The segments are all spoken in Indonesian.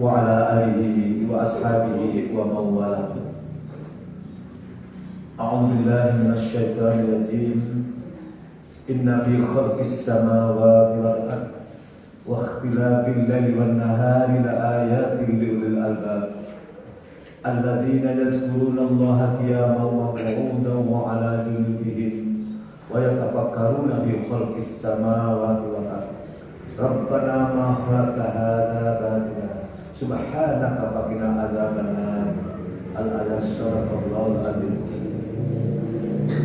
وعلى آله وأصحابه ومن والاه. أعوذ بالله من الشيطان الرجيم. إن في خلق السماوات والأرض واختلاف الليل والنهار لآيات لأولي الألباب الذين يذكرون الله قياما وقعودا وعلى جنوبهم ويتفكرون في خلق السماوات والأرض ربنا ما خلقت هذا باطلا سبحانك فقنا عذاب النار. Al-ayat Sadaqallahul Azim.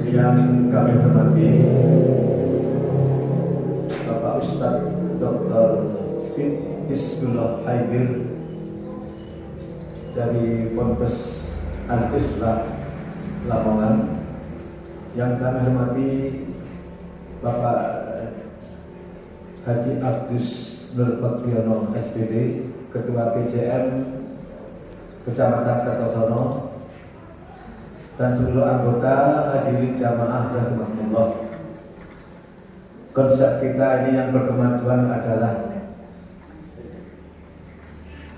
Yang kami hormati Bapak Ustadz Dr. Hizbullah Haidir dari Ponpes Al-Islah Lamongan. Yang kami hormati Bapak Haji Agus Nur Baktiono SPD, Ketua PJM Kecamatan Kertosono, dan seluruh anggota hadirin jamaah rahimahullah. Konsep kita ini yang berkemajuan adalah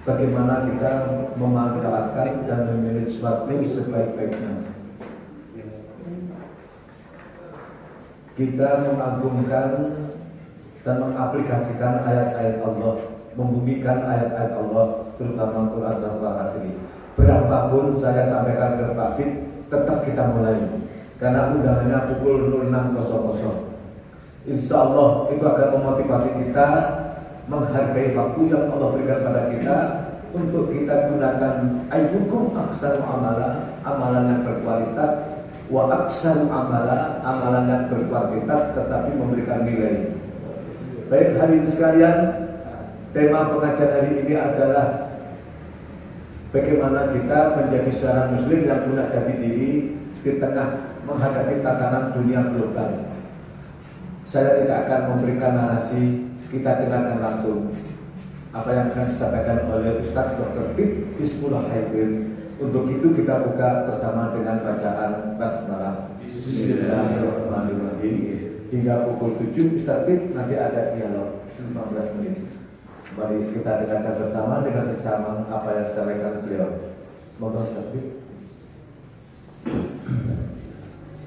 bagaimana kita memanfaatkan dan memanage waktu sebaik-baiknya. Kita mengagungkan dan mengaplikasikan ayat-ayat Allah, membumikan ayat-ayat Allah, terutama Quran dan Al-Qur'an. Berapapun saya sampaikan ke Pak Fit, tetap kita mulai, karena undangannya pukul 06.00. Insya Allah itu akan memotivasi kita menghargai waktu yang Allah berikan pada kita untuk kita gunakan ayyukum aksaru amala, amalan yang berkualitas, wa aksaru amala, amalan yang berkuantitas tetapi memberikan nilai. Baik hadirin sekalian, tema pengajian hari ini adalah bagaimana kita menjadi seorang muslim yang punya jati diri di tengah menghadapi tatanan dunia global. Saya tidak akan memberikan narasi, kita dengarkan langsung apa yang akan disampaikan oleh Ustadz Dr. Hizbullah Haidir. Untuk itu kita buka bersama dengan bacaan basmalah. Bismillahirrahmanirrahim. Hingga pukul 7 Ustadz nanti ada dialog 15 menit. Mari kita dengarkan bersama dengan seksama apa yang disampaikan beliau. Mohon Ustadz.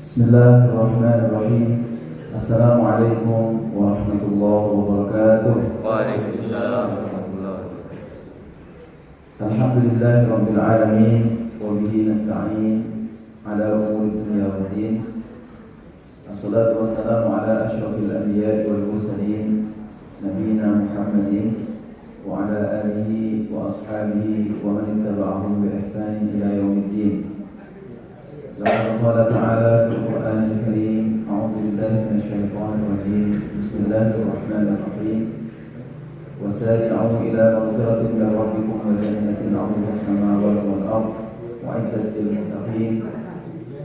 Bismillahirrahmanirrahim. Assalamualaikum warahmatullahi wabarakatuh. Waalaikumsalam warahmatullahi wabarakatuh. Alhamdulillahirabbil alamin wa bihi nasta'in ala umuri dunya waddin. Wassalatu wassalamu ala asyrafil anbiya'i wal mursalin nabiyina Muhammadin wa ala alihi wa ashabihi wa man ittaba'ahum bi ihsanin ila yaumiddin. Laqad qala ta'ala fil Qur'anil Karim, a'udzu billahi minasyaitonir rajim. Bismillahirrahmanirrahim. وسارعوا إلى مغفرة من ربكم وجنة عرضها السماوات والأرض وأعدت للمتقين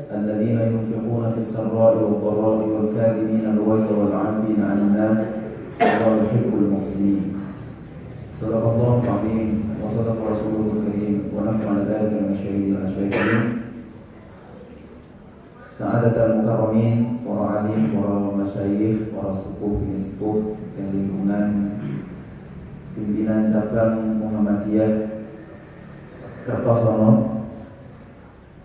الذين ينفقون في السراء والضراء والكاظمين الغيظ والعافين عن الناس والله يحب المحسنين. صدق الله العظيم وصدق رسوله الكريم ونحن على ذلك من الشهيدين والشاكرين. Sa'adat al-mukarramin, para alim, para masyayikh, para sepuh, sepuh yang lingkungan pimpinan cabang Muhammadiyah Kertosono,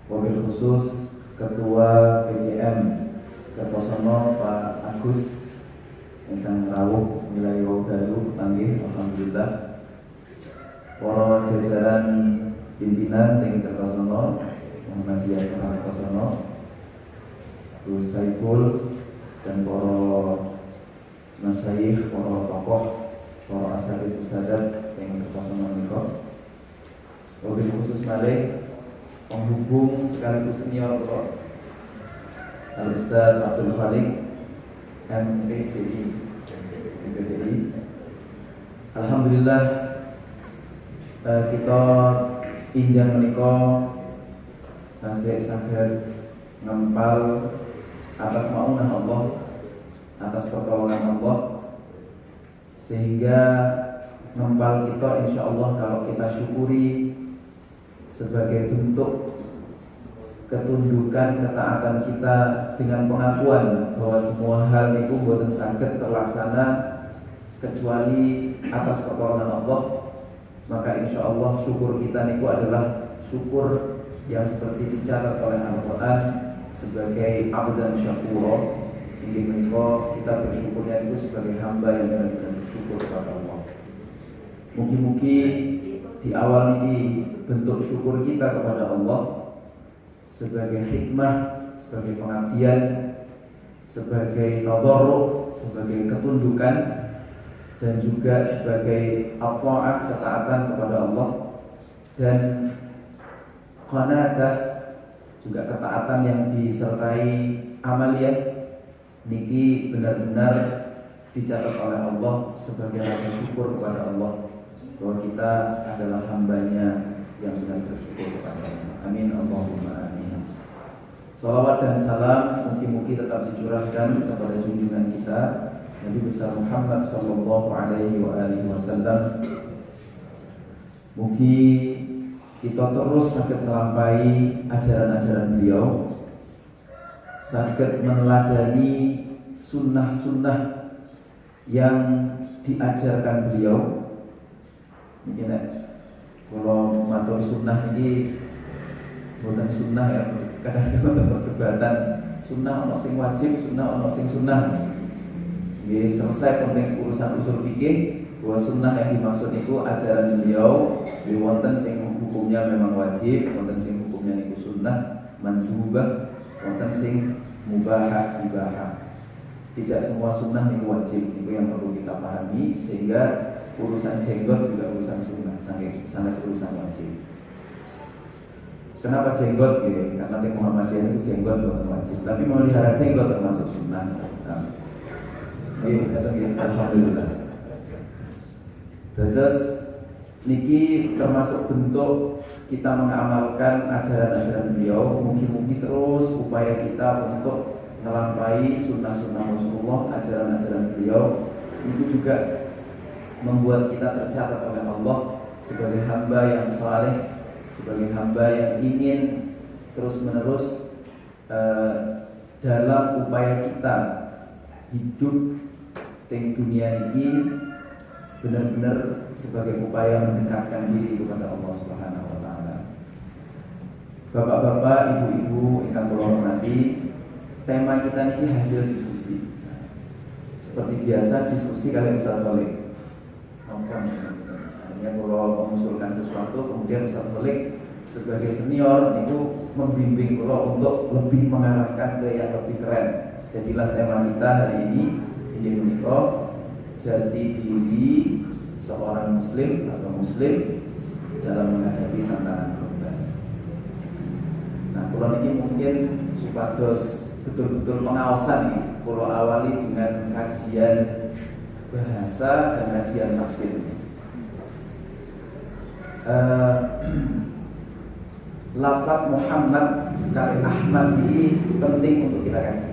wabil khusus Ketua PJM Kertosono Pak Agus ingkang rawuh wilayah Dalu panggih alhamdulillah. Para jajaran pimpinan ing Kertosono Muhammadiyah Kertosono, Gus Saiful dan para masyayikh, para tokoh, para asatidz ustadzat yang Kertosono menika. Wabil khusus malih penghubung sekaligus senior Al-Ustadz Abdul Khalik MPDI. Alhamdulillah kita injang menika tasih saged ngempal atas maunah Allah, atas pertolongan Allah, sehingga ngempal kita insya Allah kalau kita syukuri sebagai bentuk ketundukan ketaatan kita dengan pengakuan bahwa semua hal itu boten saged terlaksana kecuali atas pertolongan Allah, maka insya Allah syukur kita niku adalah syukur yang seperti dicatat oleh Al-Quran sebagai abdan syakura. Ini menika kita bersyukurnya itu sebagai hamba yang benar-benar bersyukur kepada Allah. Mungkin di awal ini bentuk syukur kita kepada Allah sebagai hikmah, sebagai pengabdian, sebagai tadarruk, sebagai ketundukan, dan juga sebagai at-ta'ah, ketaatan kepada Allah, dan qanadah, juga ketaatan yang disertai amaliyah. Niki benar-benar dicatat oleh Allah sebagai rasa syukur kepada Allah bahwa kita adalah hambanya yang benar bersyukur kepada Allah. Amin Allahumma amin. Salawat dan salam mungkin tetap dicurahkan kepada junjungan kita Nabi besar Muhammad sallallahu alaihi wasallam. Mungkin kita terus sakit melampai ajaran-ajaran beliau, sakit meneladani sunnah-sunnah yang diajarkan beliau. Mungkin kalau matur sunnah ini bukan sunnah ya, kadang-kadang perdebatan sunnah ono sing wajib, sunnah ono sing sunnah. Jadi selesai penting urusan usul fikih bahwa sunnah yang dimaksud itu ajaran beliau. Di wonten sing hukumnya memang wajib, wonten sing hukumnya niku sunnah mandhubah, wonten sing mubahah ibahah. Tidak semua sunnah niku wajib, itu yang perlu kita pahami, sehingga urusan jenggot juga urusan sunnah, sangat urusan wajib. Kenapa jenggot? Ya, karena di Muhammadiyah itu jenggot bukan wajib, tapi memelihara jenggot termasuk sunnah. Alhamdulillah. Terus niki termasuk bentuk kita mengamalkan ajaran-ajaran beliau. Mungkin terus upaya kita untuk melampai sunnah-sunnah Rasulullah, ajaran-ajaran beliau itu juga membuat kita tercatat oleh Allah sebagai hamba yang saleh, sebagai hamba yang ingin terus-menerus dalam upaya kita hidup di dunia ini benar-benar sebagai upaya mendekatkan diri kepada Allah Subhanahu wa taala. Bapak-bapak, ibu-ibu ingkang kula hormati, tema kita ini hasil diskusi. Seperti biasa diskusi kalian Ustaz Tolik. Hanya kalau mengusulkan sesuatu, kemudian Ustaz Tolik sebagai senior itu membimbing kula untuk lebih mengarahkan ke yang lebih keren. Jadilah tema kita hari ini menikah jati diri seorang muslim atau muslim dalam menghadapi tantangan global. Nah, kalau ini mungkin supados betul-betul pengawasan nih. Kalau awali dengan kajian bahasa dan kajian tafsir. Lafaz Muhammad kali Ahmad ini penting untuk kita kaji.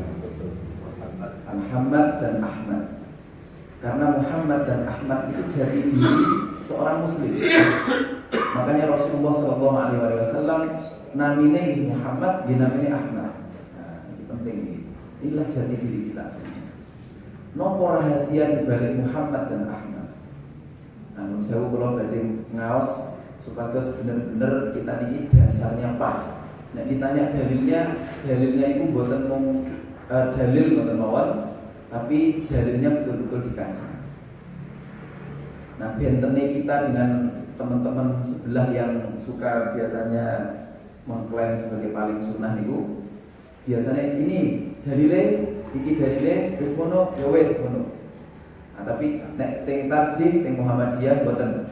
Muhammad dan Ahmad, karena Muhammad dan Ahmad itu jati diri seorang muslim. Makanya Rasulullah SAW namanya Muhammad, dinamanya Ahmad. Nah, ini penting ini. Inilah jati diri kita sendiri. Nopo rahasia dibalik Muhammad dan Ahmad. Nah, saya kalau badhe ngaos supados bener-bener kita ini dasarnya pas. Nah, ditanya dalilnya itu buatan dalil buatan mawon, tapi dalilnya betul-betul dikaji. Nah, bentene kita dengan teman-teman sebelah yang suka biasanya mengklaim sebagai paling sunnah itu, biasanya ini dalile wis mono ya wis mono. Nah, tapi nek teng tarjih teng Muhammadiyah boten.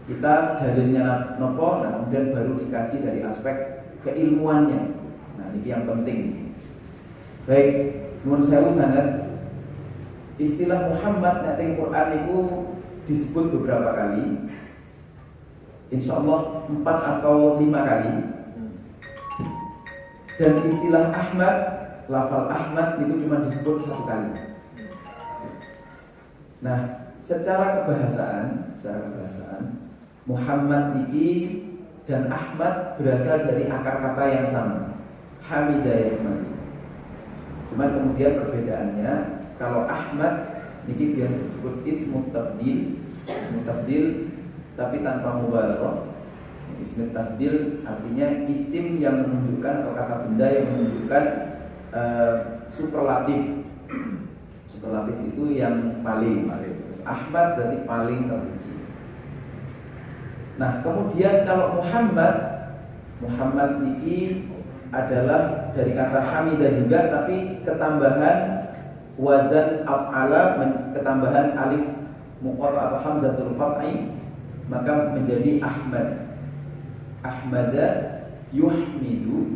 Kita dalilnya nopo, nah kemudian baru dikaji dari aspek keilmuannya. Nah, ini yang penting. Baik, nuwun sewu sangat. Istilah Muhammad nek teng Quran itu disebut beberapa kali. Insyaallah 4 atau 5 kali. Dan istilah Ahmad, lafal Ahmad itu cuma disebut 1 kali. Nah, secara kebahasaan Muhammad ini dan Ahmad berasal dari akar kata yang sama, Hamidah Yahmad. Cuman kemudian perbedaannya, kalau Ahmad ini biasa disebut ismu tafdil, tapi tanpa mubalaghah. Ismut tabdil artinya isim yang menunjukkan atau kata benda yang menunjukkan superlatif. Superlatif itu yang paling. Terus Ahmad berarti paling terpuji. Nah, kemudian kalau Muhammad ini adalah dari kata hamidah juga, tapi ketambahan wazan af'ala, ketambahan alif muqatta atau hamzatul qat'i, maka menjadi Ahmad. Ahmada yuhmidu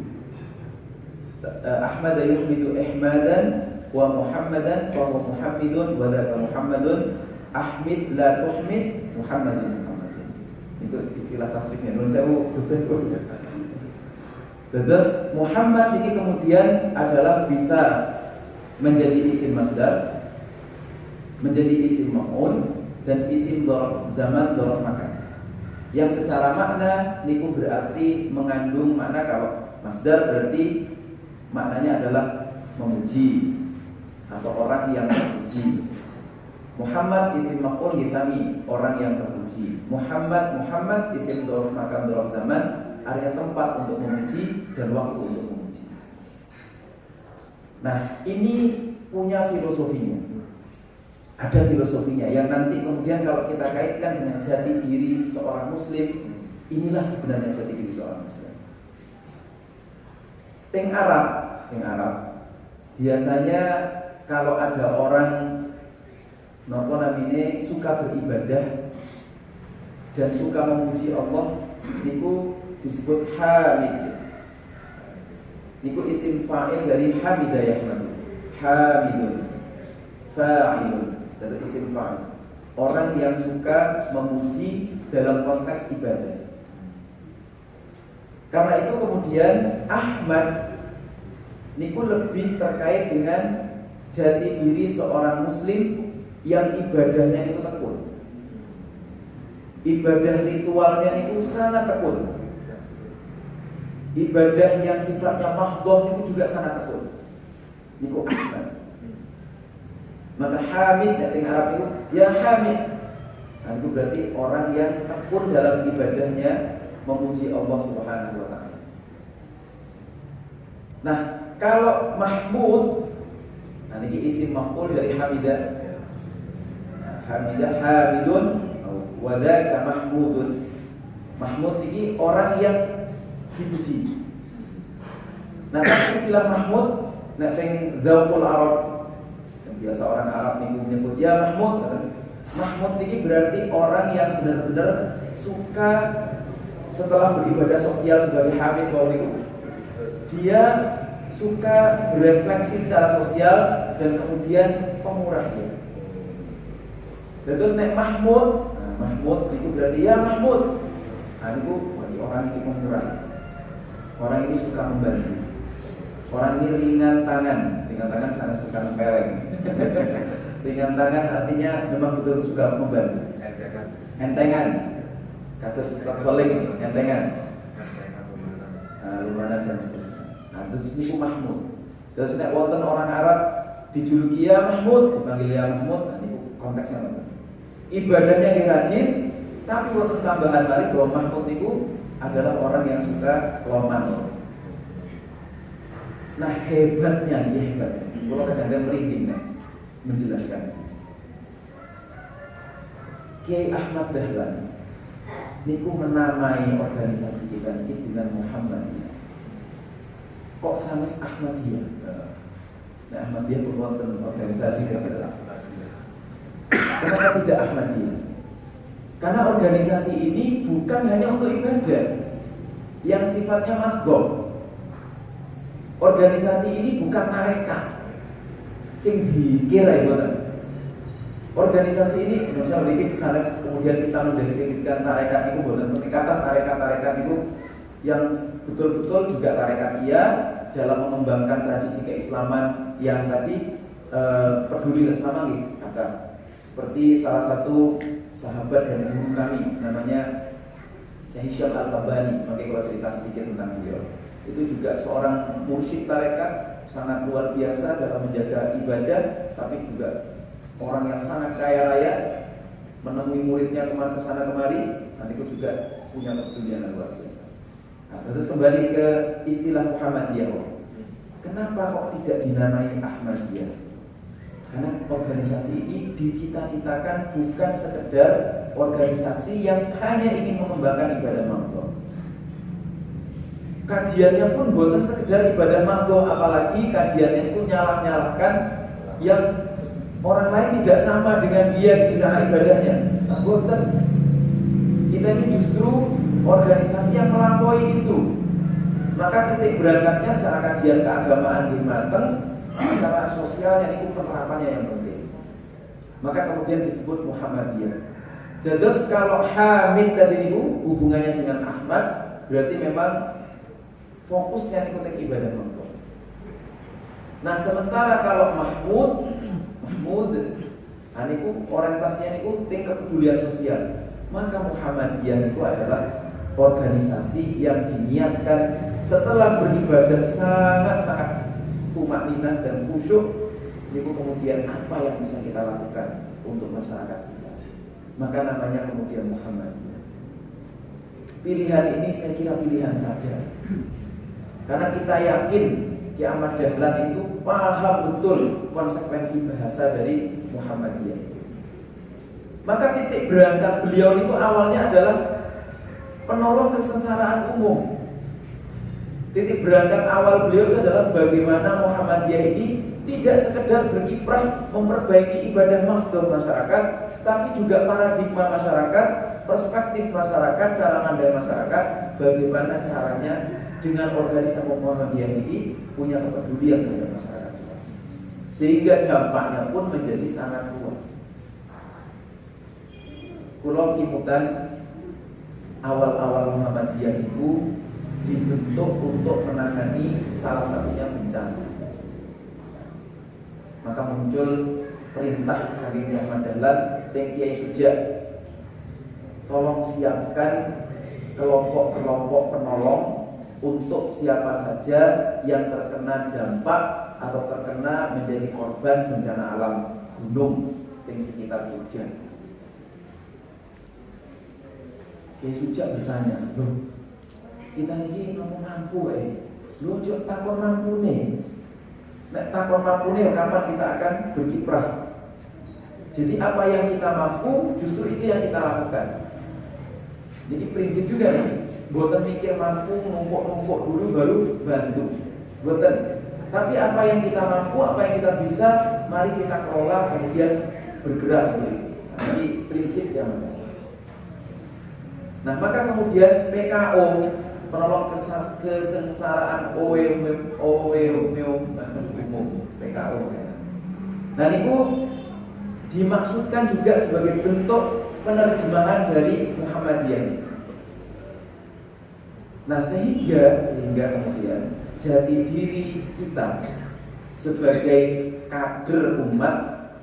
ihmadan wa Muhammadan wa Muhammadun wa dzaka Muhammadun ahmid la tuhmid Muhammadun. Itu istilah tasrifnya. Nun sewu terus Muhammad ini kemudian adalah bisa menjadi isim masdar, menjadi isim maf'ul, dan isim dzaraf zaman, dzaraf makan. Yang secara makna niku berarti mengandung makna, kalau masdar berarti maknanya adalah memuji atau orang yang terpuji. Muhammad isim maf'ul yasami, orang yang terpuji. Muhammad isim dzaraf makan, dzaraf zaman, area tempat untuk memuji dan waktu untuk memuji. Nah, ini punya filosofinya. Ada filosofinya yang nanti kemudian kalau kita kaitkan dengan jati diri seorang muslim, inilah sebenarnya jati diri seorang muslim. Teng Arab biasanya kalau ada orang nopo namine suka beribadah dan suka memuji Allah, niku disebut hamid. Niku isim fa'il dari hamidah yahmadu. Hamidun fa'ilun, dari isim fa'il. Orang yang suka memuji dalam konteks ibadah. Karena itu kemudian Ahmad niku lebih terkait dengan jati diri seorang muslim yang ibadahnya itu tekun. Ibadah ritualnya itu sangat tekun. Ibadah yang sifatnya mahdhah itu juga sangat tekun. Niku Ahmad. Maka hamid dari Arab itu ya hamid. Nah, itu berarti orang yang tekun dalam ibadahnya memuji Allah Subhanahu wa taala. Nah, kalau Mahmud, nah ini isim maf'ul dari hamidah. Nah, hamidah hamidun wa dzaka mahmudun. Mahmud ini orang yang dipuji. Nah, istilah Mahmud nek sing dzauqul Arab, biasa orang Arab menyebut ya Mahmud. Mahmud ini berarti orang yang benar-benar suka setelah beribadah sosial sebagai hamid qauli, dia suka berefleksi secara sosial dan kemudian pemurah dia. Dan terus nek Mahmud, nah, Mahmud itu berarti ya Mahmud. Nah, itu berarti orang ini pemurah. Orang ini suka membantu. Orang ini ringan tangan sangat suka nempeleng. Ringan tangan artinya memang betul suka membantu. Entengan. Kata Ustaz Kholik, entengan. Lumayan dan seterusnya. Nah, terus niku Mahmud. Terus nek wonten orang Arab dijuluki ya Mahmud, dipanggil ya Mahmud, nah niku konteksnya apa? Ibadahnya rajin, tapi wonten tambahan balik bahwa Mahmud niku adalah orang yang suka loman. Nah, hebatnya. Kalau kadang-kadang merinding menjelaskan. Kiai Ahmad Dahlan niku menamai organisasi kita niki dengan Muhammadiyah. Kok sanes Ahmadiyah? Nah, Ahmadiyah wonten organisasi kita. Kenapa tidak Ahmadiyah? Karena organisasi ini bukan hanya untuk ibadah yang sifatnya mahdhah. Organisasi ini bukan tarekat sing dikira ibadah. Organisasi ini misalnya memiliki sanes kemudian kita mendeskripsikan tarekat itu boten pentingkatan tarekat itu yang betul-betul juga tarekat iya dalam mengembangkan tradisi keislaman yang tadi peduli sama nih kata seperti salah satu sahabat dan guru kami namanya Syekh Hisham Al-Kabani. Maka kalau cerita sedikit tentang beliau, itu juga seorang mursyid tarekat sangat luar biasa dalam menjaga ibadah, tapi juga orang yang sangat kaya raya, menemui muridnya kesana kemari, Nah, itu juga punya kepedulian yang luar biasa. Nah, terus kembali ke istilah Muhammadiyah. Kenapa kok tidak dinamai Ahmadiyah? Karena organisasi ini dicita-citakan bukan sekedar organisasi yang hanya ingin mengembangkan ibadah makhluk. Kajiannya pun bukan sekedar ibadah makhluk, apalagi kajiannya pun nyalah-nyalahkan yang orang lain tidak sama dengan dia gitu cara ibadahnya. Nah, bukan. Kita ini justru organisasi yang melampaui itu. Maka titik berangkatnya secara kajian keagamaan di mateng, secara sosialnya itu penerapannya yang penting. Maka kemudian disebut Muhammadiyah. Dan terus kalau Hamid tadi itu hubungannya dengan Ahmad, berarti memang fokusnya ikutin ibadah makhluk. Nah, sementara kalau Mahmud, itu orientasinya itu tingkat kepedulian sosial. Maka Muhammadiyah itu adalah organisasi yang diniatkan setelah beribadah sangat-sangat tumakninah dan khusyuk, itu kemudian apa yang bisa kita lakukan untuk masyarakat kita. Maka namanya kemudian Muhammadiyah. Pilihan ini saya kira pilihan sadar. Karena kita yakin Ki Ahmad Dahlan itu paham betul konsekuensi bahasa dari Muhammadiyah. Maka titik berangkat beliau itu awalnya adalah penolong kesengsaraan umum. Titik berangkat awal beliau itu adalah bagaimana Muhammadiyah ini tidak sekedar berkiprah memperbaiki ibadah makhluk masyarakat, tapi juga paradigma masyarakat, perspektif masyarakat, cara pandang masyarakat, bagaimana caranya dengan organisasi Muhammadiyah ini punya kepedulian terhadap masyarakat luas, sehingga dampaknya pun menjadi sangat luas. Kulo kimutan awal-awal Muhammadiyah itu dibentuk untuk menangani salah satunya bencana. Maka muncul perintah saking Ahmad Dahlan, Kiai Suja, tolong siapkan kelompok-kelompok penolong untuk siapa saja yang terkena dampak atau terkena menjadi korban bencana alam gunung di sekitar Jogja. Kiai Suja bertanya, loh, kita ini mampu lu ojo takon mampu nih. Nek takon mampu nih, kapan kita akan berkiprah? Jadi apa yang kita mampu, justru itu yang kita lakukan. Jadi prinsip juga nih, buatan mikir mampu, numpuk-numpuk dulu baru bantu. Buatan. Tapi apa yang kita mampu, apa yang kita bisa, mari kita kelola kemudian bergerak gitu. Jadi prinsip yang ada. Nah, maka kemudian PKO, penolong kesengsaraan umum PKO. Nah, itu dimaksudkan juga sebagai bentuk penerjemahan dari Muhammadiyah. Nah, sehingga kemudian jati diri kita sebagai kader umat,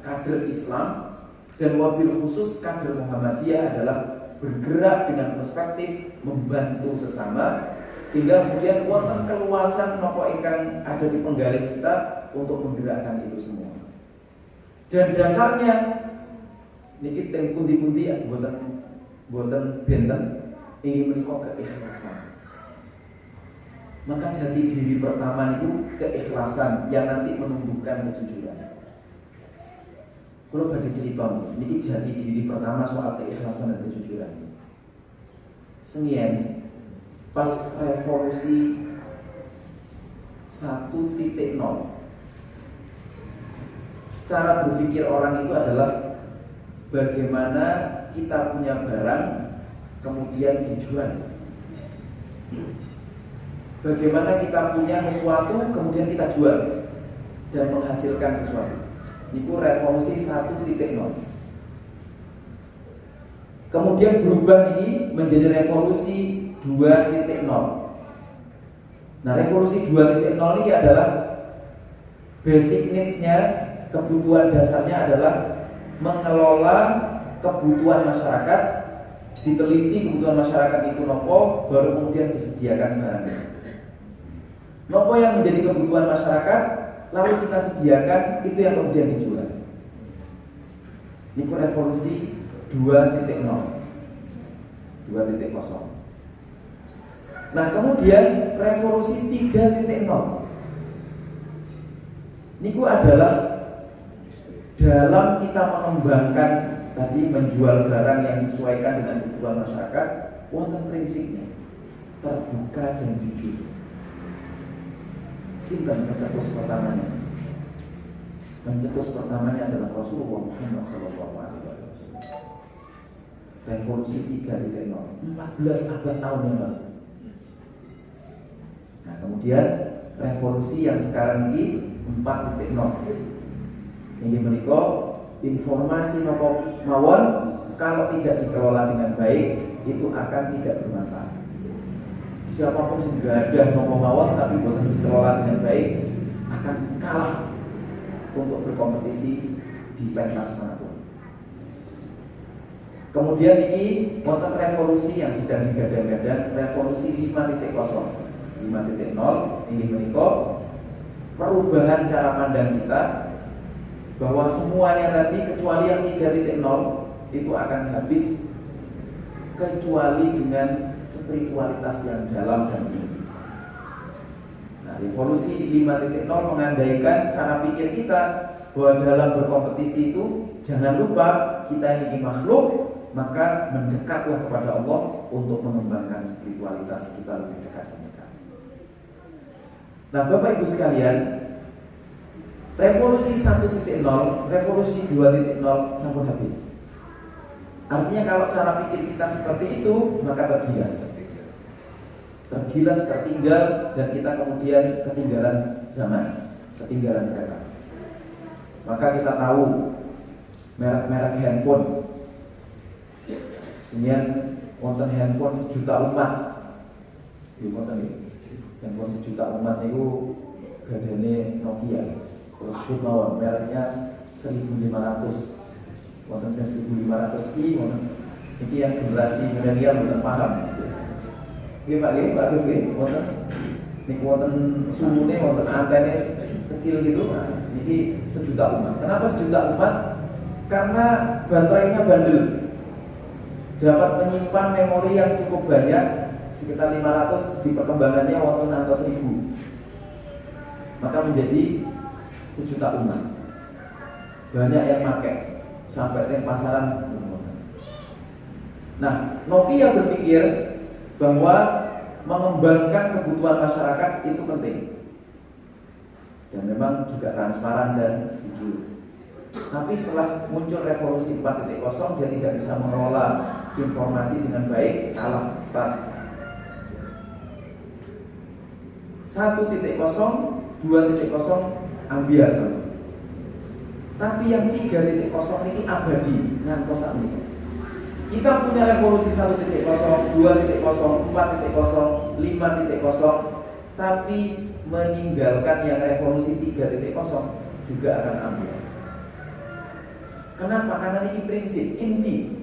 kader Islam, dan wabil khusus kader Muhammadiyah adalah bergerak dengan perspektif membantu sesama, sehingga kemudian wonten keluasan nopo ingkang ada di penggalih kita untuk menggerakkan itu semua. Dan dasarnya niki teng pundi-pundi boten benten ingin menika keikhlasan. Maka jati diri pertama itu keikhlasan yang nanti menumbuhkan kejujuran. Kalau bagi cerita ini jati diri pertama soal keikhlasan dan kejujuran. Semien pas revolusi 1.0, cara berpikir orang itu adalah bagaimana kita punya barang kemudian dijual. Bagaimana kita punya sesuatu kemudian kita jual dan menghasilkan sesuatu. Itu revolusi 1.0. Kemudian berubah ini menjadi revolusi 2.0. Nah, revolusi 2.0 ini adalah basic needs-nya, kebutuhan dasarnya adalah mengelola kebutuhan masyarakat, diteliti kebutuhan masyarakat itu nopo, baru kemudian disediakan barangnya. Nopo yang menjadi kebutuhan masyarakat, lalu kita sediakan, itu yang kemudian dijual. Ini revolusi 2.0. 2.0. Nah, kemudian revolusi 3.0 niku adalah dalam kita mengembangkan tadi menjual barang yang disesuaikan dengan kebutuhan masyarakat, wonten prinsipnya terbuka dan jujur. Sinten pencetus pertamanya? Pencetus pertamanya adalah Rasulullah Muhammad SAW. Revolusi 3.0, 14 abad tahun yang lalu. Nah, kemudian revolusi yang sekarang ini 4.0. Ini menika informasi nopo mawon kalau tidak dikelola dengan baik itu akan tidak bermanfaat. Siapapun yang gadah nopo mawon tapi bukan dikelola dengan baik akan kalah untuk berkompetisi di pentas manapun. Kemudian ini wonten revolusi yang sedang digadang-gadang, revolusi 5.0. 5.0 ini menika perubahan cara pandang kita bahwa semuanya tadi kecuali yang 3.0 itu akan habis kecuali dengan spiritualitas yang dalam dan tinggi. Nah, revolusi 5.0 mengandaikan cara pikir kita bahwa dalam berkompetisi itu jangan lupa kita ini makhluk, maka mendekatlah kepada Allah untuk mengembangkan spiritualitas kita lebih dekat dan dekat. Nah, Bapak Ibu sekalian, revolusi 1.0, revolusi 2.0 sampun habis. Artinya kalau cara pikir kita seperti itu, maka tergilas, tertinggal, dan kita kemudian ketinggalan zaman, ketinggalan kereta. Maka kita tahu merek-merek handphone. Sekian wonten handphone 1 juta umat. Handphone 1 juta umat itu gadane Nokia. Terus mawon mereknya 1.500. Wonten 1.500 ki wonten iki yang generasi milenial mboten paham. Nggih Pak, nggih bagus nggih. Wonten niku wonten sumune wonten antene kecil gitu. Nah, ini 1 juta umat. Kenapa 1 juta umat? Karena baterainya bandel. Dapat menyimpan memori yang cukup banyak, sekitar 500, di perkembangannya wonten ngantos 1.000. Maka menjadi 1 juta umat. Banyak yang pakai sampai ke pasaran. Nah, Nokia berpikir bahwa mengembangkan kebutuhan masyarakat itu penting dan memang juga transparan dan jujur. Tapi setelah muncul revolusi 4.0, dia tidak bisa mengelola informasi dengan baik, kalah start. 1.0, 2.0 ambiar sama. Tapi yang 3.0 ini abadi ngantos saat ini. Kita punya revolusi 1.0, 2.0, 4.0, 5.0, tapi meninggalkan yang revolusi 3.0 juga akan ambiar. Kenapa? Karena ini prinsip inti.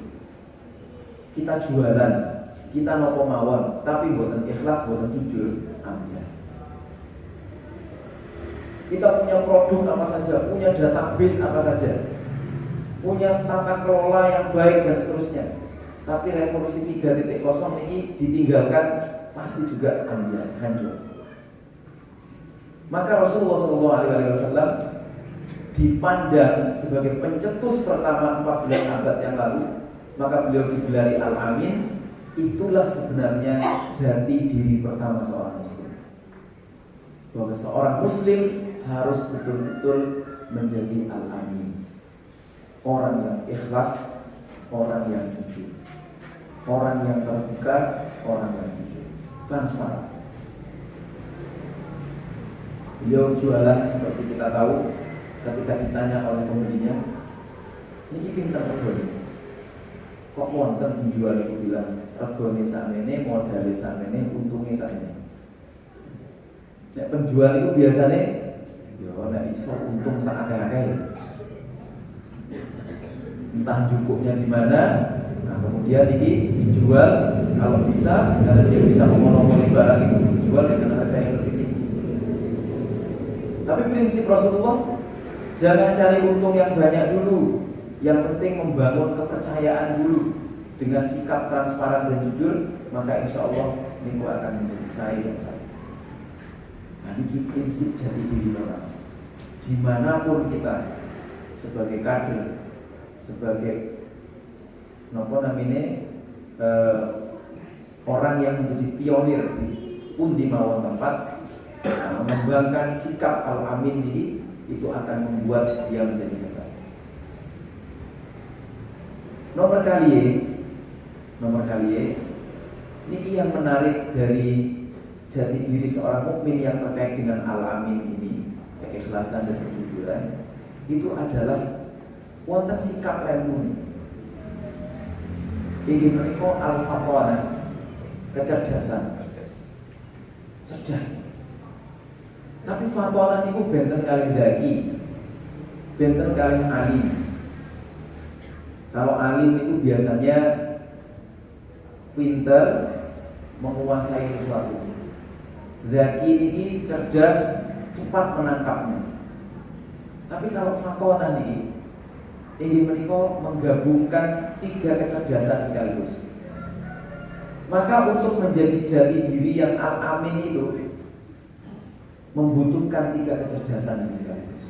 Kita jualan, kita nopo mawon, tapi buatan ikhlas, buatan jujur, ambiar. Kita punya produk apa saja, punya database apa saja, punya tata kelola yang baik dan seterusnya. Tapi revolusi 3.0 ini ditinggalkan, pasti juga ambiar, hancur. Maka Rasulullah SAW dipandang sebagai pencetus pertama 14 abad yang lalu. Maka beliau digelari Al-Amin. Itulah sebenarnya jati diri pertama seorang muslim. Bahwa seorang muslim harus betul-betul menjadi Al-Amin. Orang yang ikhlas, orang yang jujur, orang yang terbuka, orang yang jujur, transparan. Beliau jualan seperti kita tahu. Ketika ditanya oleh pembelinya, ini pinter regone. Kok wonten penjual itu bilang regone sakmene, modale sakmene, untunge sakmene. Nek penjual itu biasanya ya nek iso untung sak akeh-akeh. Entah cukupnya di mana. Nah, kemudian ini dijual kalau bisa, karena dia bisa memonopoli barang itu, dijual dengan harga yang lebih tinggi. Tapi prinsip Rasulullah, jangan cari untung yang banyak dulu. Yang penting membangun kepercayaan dulu. dengan sikap transparan dan jujur, maka insya Allah niku akan menjadi saya yang saya. Nah, ini prinsip jati diri orang. Dimanapun kita sebagai kader, sebagai orang yang menjadi pionir pun di mawon tempat, mengembangkan sikap al-amin ini, itu akan membuat dia menjadi hebat. Nomor kali ini yang menarik dari jati diri seorang mukmin yang terkait dengan al-amin ini, keikhlasan dan kejujuran, itu adalah wonten sikap lempun. Inggih menika al-fathana, kecerdasan. Cerdas. Tapi fathana niku benten kalih daki, benten kalih alim. Kalau alim itu biasanya pinter menguasai sesuatu. Zaki ini cerdas, cepat menangkapnya. Tapi kalau fathana ini ingin menika menggabungkan 3 kecerdasan sekaligus. Maka untuk menjadi jati diri yang al-amin itu membutuhkan 3 kecerdasan ini sekaligus.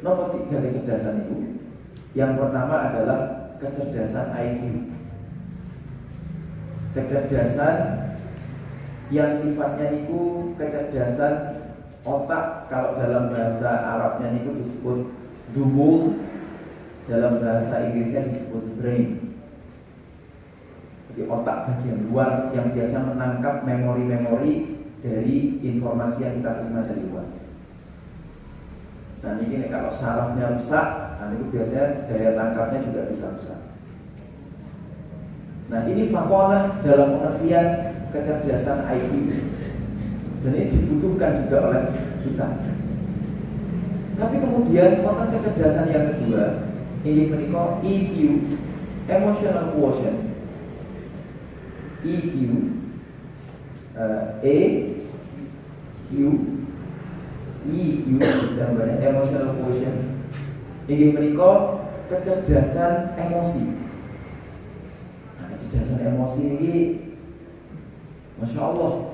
Nomor 3 kecerdasan itu, yang pertama adalah kecerdasan IQ. Kecerdasan yang sifatnya niku kecerdasan otak, kalau dalam bahasa Arabnya niku disebut dumur, dalam bahasa Inggrisnya disebut brain. Jadi otak bagian luar yang biasa menangkap memori-memori dari informasi yang kita terima dari luar. Nah ini kalau sarafnya rusak, nah itu biasanya daya tangkapnya juga bisa rusak. Nah ini fathana dalam pengertian kecerdasan IQ, dan ini dibutuhkan juga oleh kita. Tapi kemudian wonten kecerdasan yang kedua, ini menika EQ, emotional quotient. EQ, EQ gambarnya emotional quotient. Ini menika kecerdasan emosi. Nah, kecerdasan emosi ini, masya Allah.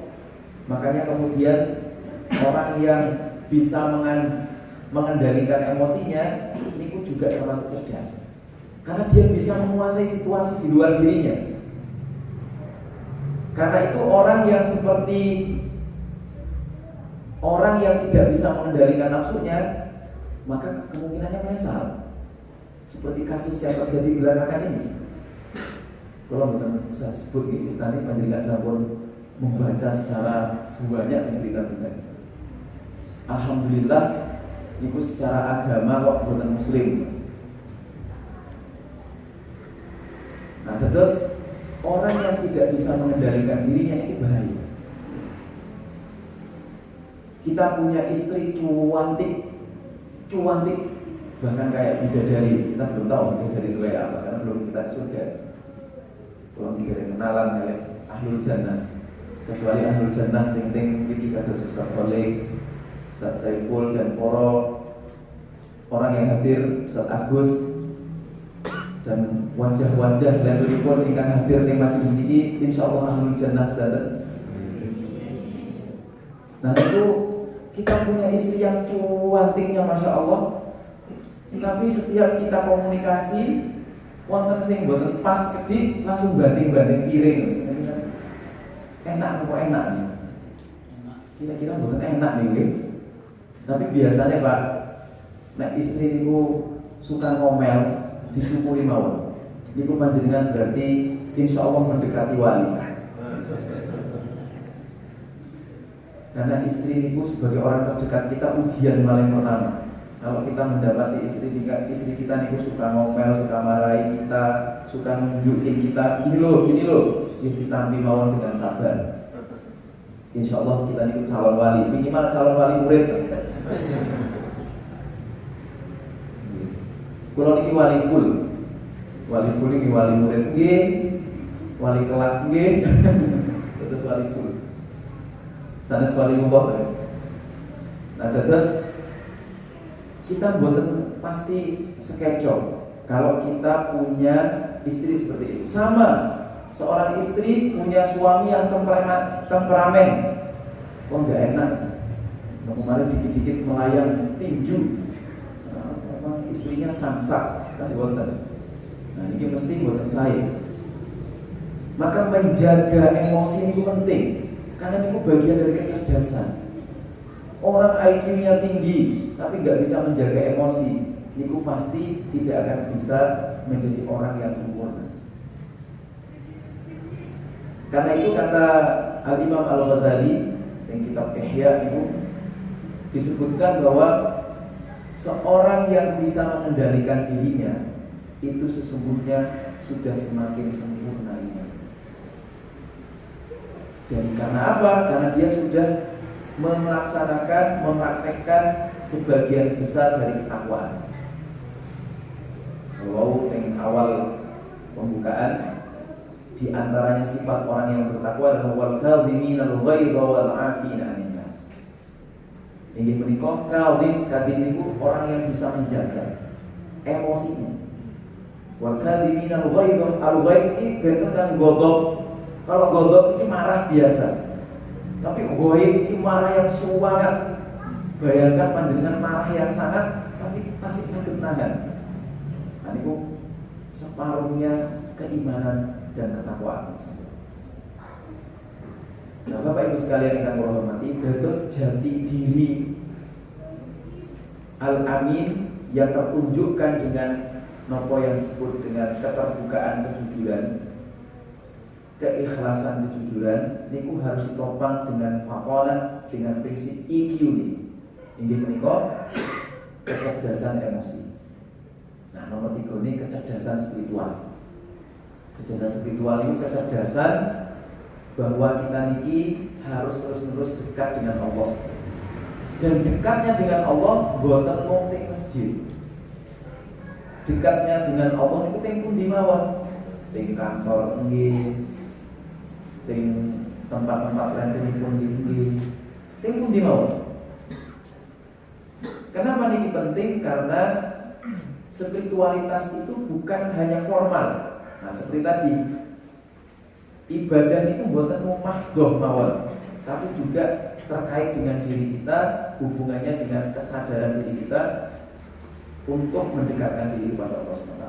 Makanya kemudian orang yang bisa mengendalikan emosinya ini juga termasuk cerdas, karena dia bisa menguasai situasi di luar dirinya. Karena itu orang yang seperti orang yang tidak bisa mengendalikan nafsunya, maka kemungkinannya menyesal. Seperti kasus yang terjadi belakangan ini. Kalau betul bisa sebut ini, tadi panjenengan sampun membaca secara banyak berita-berita. Alhamdulillah, itu secara agama kok bukan muslim. Nah terus orang yang tidak bisa mengendalikan dirinya ini bahaya. Kita punya istri cuantik, bahkan kayak bidadari. Kita belum tahu bidadari itu kayak apa, karena belum kita surga. Belum kita kenalan oleh ahlul jannah. Kecuali ahlul jannah sing teng iki kados Ustaz Khalid, Ustaz Saiful dan para orang yang hadir, Ustaz Agus dan wajah-wajah dan turipun ingkang hadir ing majelis niki insyaallah ahlul jannah sedanten. Nah itu kita punya istri yang cuantiknya masya Allah, tapi setiap kita komunikasi wonten sing mboten pas kedik langsung banding-banding piring. Enak kok enak nih. Kira-kira mboten enak nih. Tapi biasanya Pak, nek istri niku suka ngomel, disyukuri mawon. Niku panjenengan berarti insya Allah mendekati wali. Karena istri niku sebagai orang terdekat kita ujian paling pertama. Kalau kita mendapati istri kita niku suka ngomel, suka marahi kita, suka nunjukin kita, gini loh, ya ditampi mawon dengan sabar. Insya Allah kita niku calon wali, minimal calon wali murid. Kalau niki wali full ini wali murid nggih, wali kelas nggih, terus wali full. Sanes wali mumpah. Nah terus kita buatan pasti sekecoh kalau kita punya istri seperti itu. Sama, seorang istri punya suami yang temperamen. Kok nggak enak? Kemarin dikit-dikit melayang tinju. Nah, memang istrinya samsak kan buatan. Nah ini mesti buatan saya. Maka menjaga emosi itu penting, karena itu bagian dari kecerdasan. Orang IQ-nya tinggi tapi nggak bisa menjaga emosi, itu pasti tidak akan bisa menjadi orang yang sempurna. Karena itu kata Al-Imam Al-Ghazali yang kitab Ihya itu disebutkan bahwa seorang yang bisa mengendalikan dirinya itu sesungguhnya sudah semakin sempurna iman. Dan karena apa? Karena dia sudah mempraktekkan sebagian besar dari ketakwaan. Kalau yang awal pembukaan, di antaranya sifat orang yang bertakwa adalah wal kadhimina al-ghaidha wal 'afina 'anil nas. Inggih menika kadhim itu orang yang bisa menjaga emosinya. Wal kadhimina al-ghaidha ini benten kan godhop. Kalau godhop ini marah biasa. Tapi ghaidh ini marah yang sangat. Bayangkan panjenengan marah yang sangat tapi masih saged nahan. Nah niku separuhnya keimanan dan ketakwaan. Nah Bapak Ibu sekalian yang kula hormati, dados jati diri Al-Amin yang tertunjukkan dengan nopo yang disebut dengan keterbukaan kejujuran, keikhlasan kejujuran, niku harus ditopang dengan faqalah, dengan prinsip EQ nih. Inggih menika kecerdasan emosi. Nah nomor 3 ini kecerdasan spiritual. Kecerdasan spiritual itu kecerdasan bahwa kita niki harus terus-menerus dekat dengan Allah. Dan dekatnya dengan Allah boten mung teng masjid. Dekatnya dengan Allah niku teng pundi mawon? Teng kantor nggih, teng tempat-tempat lanjenipun nggih, teng pundi mawon. Kenapa niki penting? Karena spiritualitas itu bukan hanya formal. Nah, seperti tadi, ibadah itu bukan mahdoh mawon, tapi juga terkait dengan diri kita, hubungannya dengan kesadaran diri kita untuk mendekatkan diri kepada Allah SWT.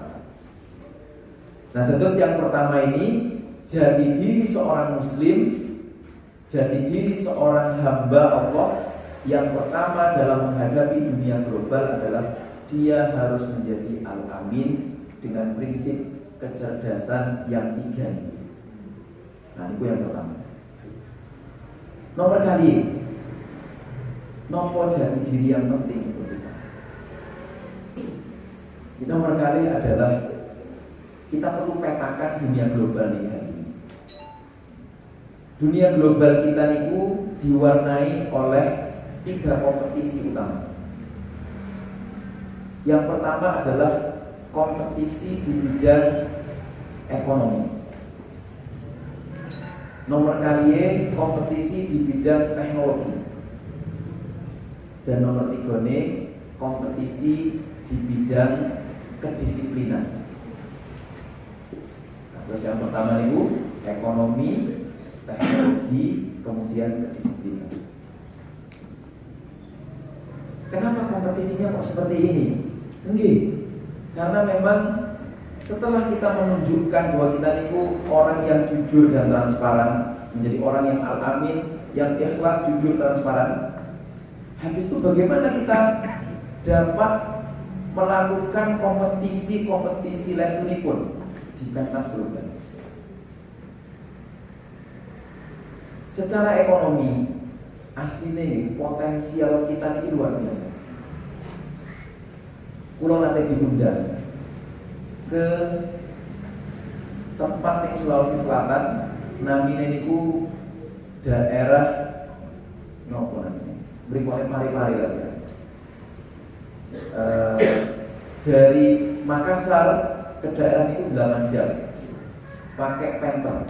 Nah, tentu yang pertama ini, jati diri seorang muslim, jati diri seorang hamba Allah, yang pertama dalam menghadapi dunia global adalah dia harus menjadi al-amin dengan prinsip kecerdasan yang 3 ini. Nah, itu yang pertama. Nomor kali, nopo jati diri yang penting untuk kita. Nomor kali adalah kita perlu petakan dunia global ini hari ini. Dunia global kita niku diwarnai oleh 3 kompetisi utama. Yang pertama adalah kompetisi di bidang ekonomi. Nomor kali kompetisi di bidang teknologi. Dan nomor 3 kompetisi di bidang kedisiplinan. Nah, terus yang pertama itu ekonomi, teknologi, kemudian kedisiplinan. Kenapa kompetisinya kok seperti ini? Enggak, karena memang setelah kita menunjukkan bahwa kita itu orang yang jujur dan transparan, menjadi orang yang al-amin, yang ikhlas, jujur, transparan, habis itu bagaimana kita dapat melakukan kompetisi lain pun di pentas global. Secara ekonomi, aslinya potensial kita ini luar biasa. Kulo nanti diundang ke tempat di Sulawesi Selatan, namanya niku daerah nopo namanya, berikutnya Pari-Pari lah sih. Dari Makassar ke daerah itu 8 jam pakai penter.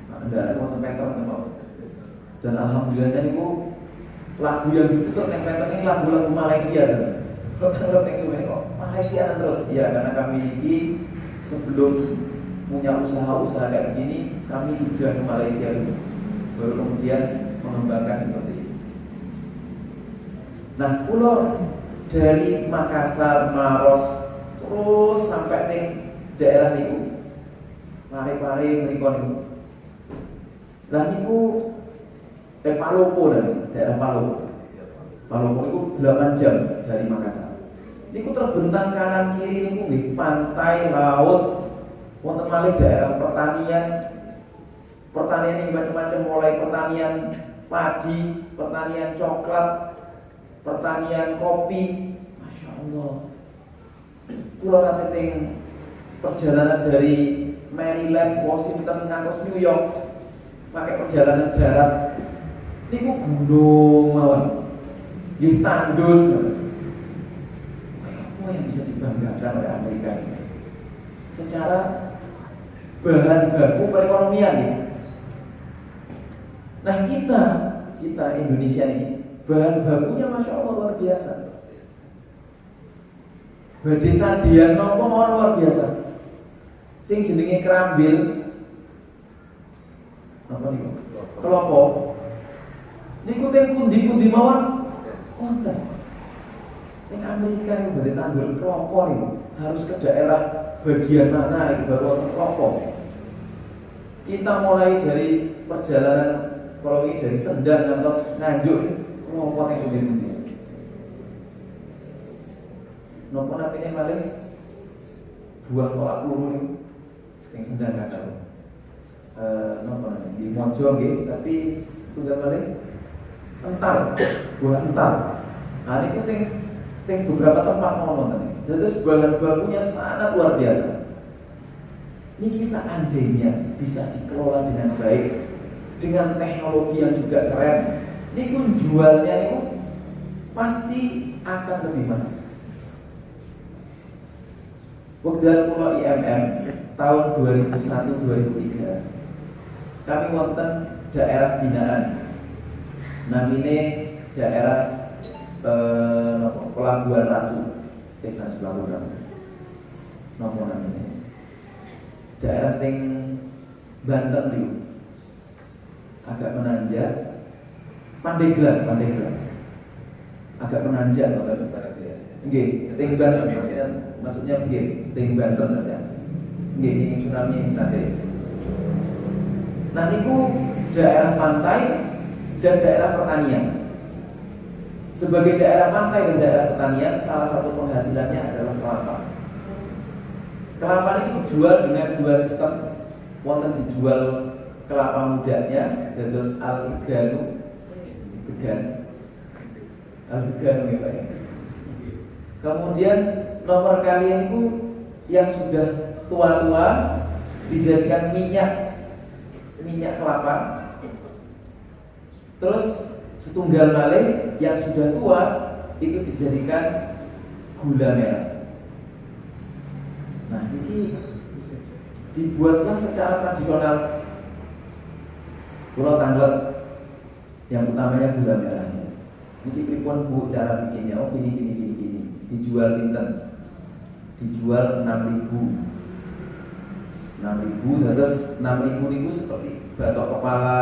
Kendaraan motor penter memang. Dan alhamdulillahnya niku lagu yang ditutup yang penter ini lagu-lagu Malaysia. Kok yang kok Malaysia terus? Ya karena kami ini sebelum punya usaha-usaha kayak begini, kami hijrah ke Malaysia dulu, baru kemudian mengembangkan seperti ini. Nah, pulau dari Makassar, Maros, terus sampai ke daerah niku, Pare-Pare, mriko niku. Lah niku Palopo dan daerah Palopo. Palopo niku 8 jam dari Makassar. Niku terbentang kanan kiri niku nggih pantai, laut, wonten malih daerah pertanian. Pertanian yang macam-macam, mulai pertanian padi, pertanian coklat, pertanian kopi. Masya Allah. Pulau Kateting perjalanan dari Maryland, Washington, ngantos New York, pakai perjalanan darat. Niku gunung mawon, nggih tandus. Apa yang bisa dibanggakan oleh Amerika ini? Secara bahan baku perekonomian ya. Nah kita Indonesia ini bahan bakunya Masya Allah luar biasa. Badhe sadian nopo mawon luar biasa. Sing jenenge kerambil apa niku? Kelopo. Niku teng pundi-pundi mawon wonten. Teng Amerika niku badhe tandur kelopo niku harus ke daerah bagian mana itu baru wonten kelopo. Kita mulai dari perjalanan kalau ini dari Sendang ngantos Nganjuk kelopo ning pundi-pundi. Napa napine malih buah tolak peluru niku yang Sendang kakak. Napa namanya di Mojo nggih, tapi tunggal malih entar, buah entar. Nah niku teng beberapa tempat wonten. Terus bahan bakunya sangat luar biasa. Niki seandainya bisa dikelola dengan baik, dengan teknologi yang juga keren, niku jualnya niku pasti akan lebih mahal. Wekdal kula IMM tahun 2001-2003 kami wonten daerah binaan namine daerah Pelabuhan Ratu desa Pelabuhan Ratu nopo namine daerah teng Banten niku agak menanjak Pandeglang agak menanjak ngoten nggih teng Banten maksudnya nggih teng Banten Mas ya nggih ing tsunami nate. Nah niku daerah pantai dan daerah pertanian. Sebagai daerah pantai dan daerah pertanian, salah satu penghasilannya adalah kelapa. Kelapa ini dijual dengan dua sistem. Wonten dijual kelapa mudanya, dados al-teganu ya Pak. Kemudian nomor kalian itu yang sudah tua-tua dijadikan minyak kelapa. Terus setunggal malih yang sudah tua itu dijadikan gula merah. Nah ini dibuatlah secara tradisional pulau Tanglet yang utamanya gula merah. Ini pripun Bu cara bikinnya? Oh gini. Dijual pinten? Dijual 6.000. Terus 6.000 niku seperti batok kepala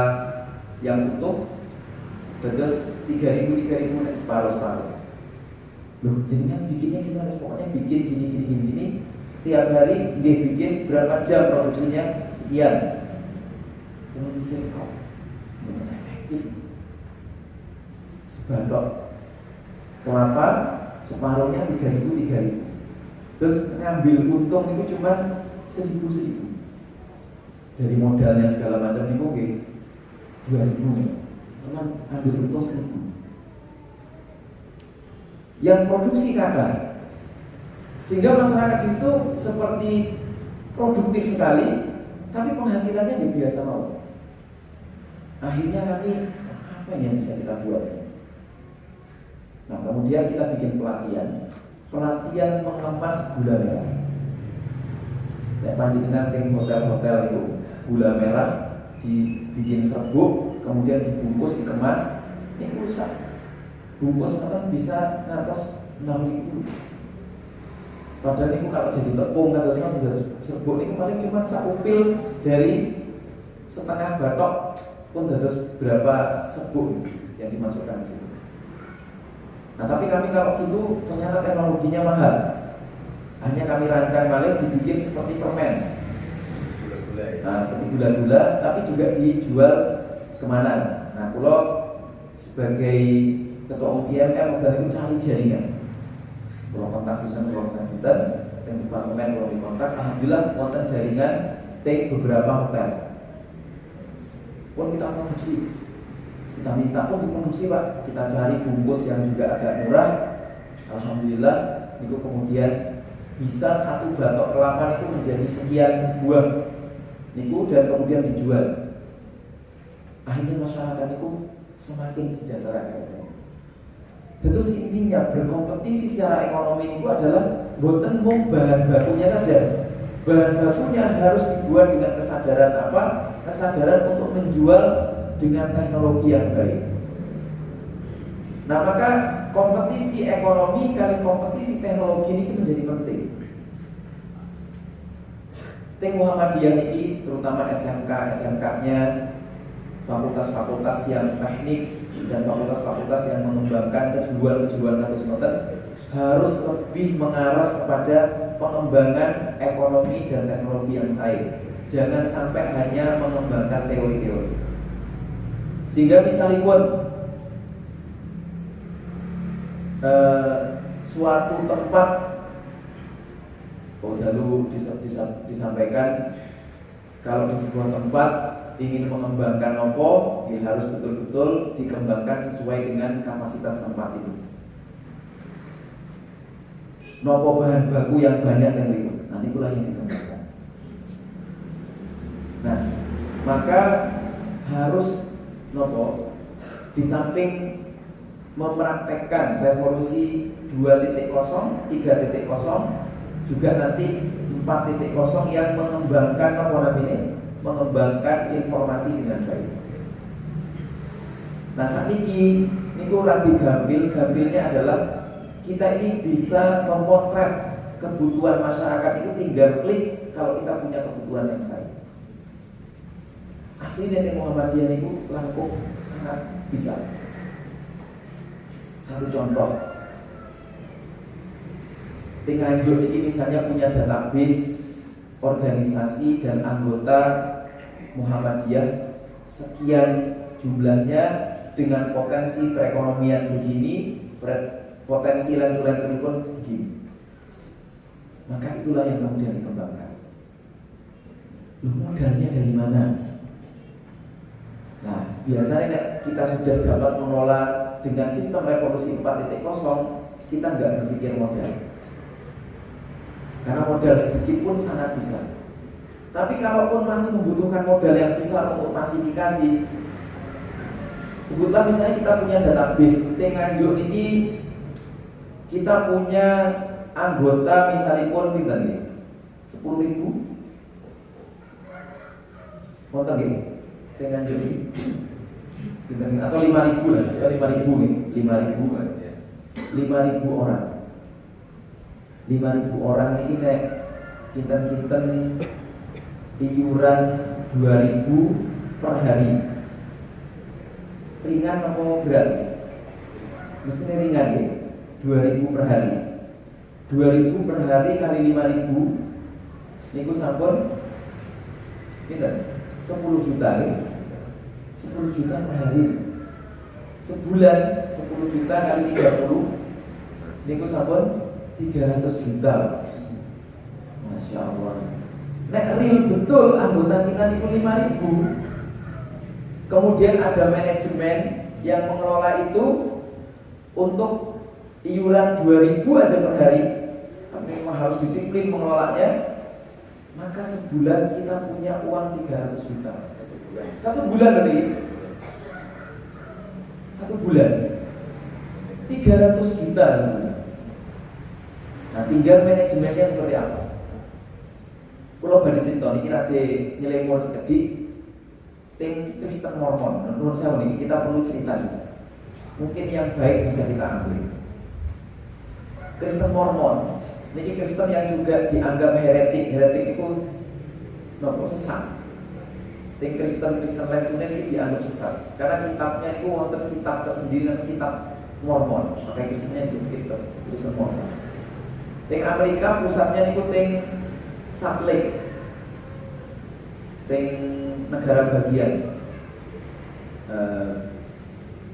yang utuh. Terus 3.000 nek separuh. Loh, jadi kan bikinnya gimana? Pokoknya bikin gini. Setiap hari dia bikin berapa jam produksinya sekian. Jangan mikir kok dengan efektif. Sebatok kelapa separuhnya 3.000. Terus ngambil untung itu cuma 1.000. Dari modalnya segala macam niku nggih 2.000. Teman ambil untung 1.000. Yang produksi kakak, sehingga masyarakat di situ seperti produktif sekali, tapi penghasilannya nggak biasa mau. Akhirnya kami apa yang bisa kita buat? Nah kemudian kita bikin pelatihan mengemas gula merah. Kayak panjenengan tim hotel-hotel itu gula merah dibikin serbuk, kemudian dibungkus, dikemas. Ini rusak. Bungkus kan bisa ngatos 6.000. Padahal itu kalau jadi tepung atau serbuk ini paling cuma sakupil dari setengah batok pun dados berapa serbuk yang dimasukkan di situ. Nah tapi kami kalau gitu ternyata teknologinya mahal. Hanya kami rancang balik dibikin seperti permen. Nah seperti gula-gula, tapi juga dijual kemana? Nah kalau sebagai ketua umum IMM waktu itu cari jaringan. Kalau kontak sinten, yang departemen kalau dikontak, alhamdulillah wonten jaringan take beberapa hotel. Pun kita produksi, kita minta pun diproduksi Pak, kita cari bungkus yang juga agak murah. Alhamdulillah, itu kemudian bisa satu batok kelapa itu menjadi sekian buah, niku dan kemudian dijual. Akhirnya masyarakat itu semakin sejahtera. Terus intinya berkompetisi secara ekonomi itu adalah boten mung bahan bakunya saja. Bahan bakunya harus dibuat dengan kesadaran apa? Kesadaran untuk menjual dengan teknologi yang baik. Nah maka kompetisi ekonomi kali kompetisi teknologi ini menjadi penting. Ting Muhammadiyah ini terutama SMK-nya, fakultas-fakultas yang teknik dan fakultas-fakultas yang mengembangkan kejuruan harus lebih mengarah kepada pengembangan ekonomi dan teknologi yang sains. Jangan sampai hanya mengembangkan teori-teori. Sehingga misalnya suatu tempat lalu disampaikan kalau di sebuah tempat ingin mengembangkan nopo, ya harus betul-betul dikembangkan sesuai dengan kapasitas tempat itu. Nopo bahan baku yang banyak dan itu nanti pula yang dikembangkan. Nah, maka harus nopo di samping mempraktekkan revolusi 2.0, 3.0 juga nanti 4.0 yang mengembangkan apa namanya? Mengembangkan informasi dengan baik. Nah saat ini lagi gambilnya adalah kita ini bisa memotret kebutuhan masyarakat itu tinggal klik kalau kita punya kebutuhan yang sama. Asli dari Muhammadiyah itu langkung sangat bisa. Satu contoh, Nganjuk ini misalnya punya database organisasi dan anggota Muhammadiyah sekian jumlahnya dengan potensi perekonomian begini, potensi lentur-lentur pun begini. Maka itulah yang kemudian dikembangkan. Modalnya dari mana? Nah, biasanya kita sudah dapat mengelola dengan sistem revolusi 4.0, kita nggak berpikir modal. Karena modal sedikit pun sangat bisa. Tapi kalaupun masih membutuhkan modal yang besar untuk masifikasi, sebutlah misalnya kita punya database Nganjuk ini, kita punya anggota misalnya pun kita nih 10.000 monten nih Nganjuk ini atau 5.000 lah, 5.000 nih, 5.000 orang. 5.000 orang ini kayak kita iuran 2.000 per hari. Ringan apa berat? Mestinya ringan ya. 2.000 per hari. 2.000 per hari kali 5.000 niku sampun pinten? 10 juta ya. 10 juta per hari. Sebulan 10 juta kali 30 niku sampun 300 juta. Masya Allah. Nek real betul anggota kita niku 5.000. Kemudian ada manajemen yang mengelola itu untuk iuran 2.000 aja per hari. Tapi memang harus disiplin mengelolanya. Maka sebulan kita punya uang 300 juta. Satu bulan berarti. Satu bulan 300 juta. Nah, tinggal manajemennya seperti apa? Kalau badhe cerita niki rada nyelemur sekedhik tim Kristen Mormon. Menurut saya ini kita perlu cerita juga. Mungkin yang baik bisa kita ambil. Kristen Mormon Niki Kristen yang juga dianggap heretik itu nopo sesat. Ting Kristen lain ini dianggap sesat karena kitabnya itu wonten kitab tersendiri dan kitab Mormon. Makanya Kristennya disebut Kristen Mormon. Ting Amerika pusatnya itu ting Salt Lake, ting negara bagian.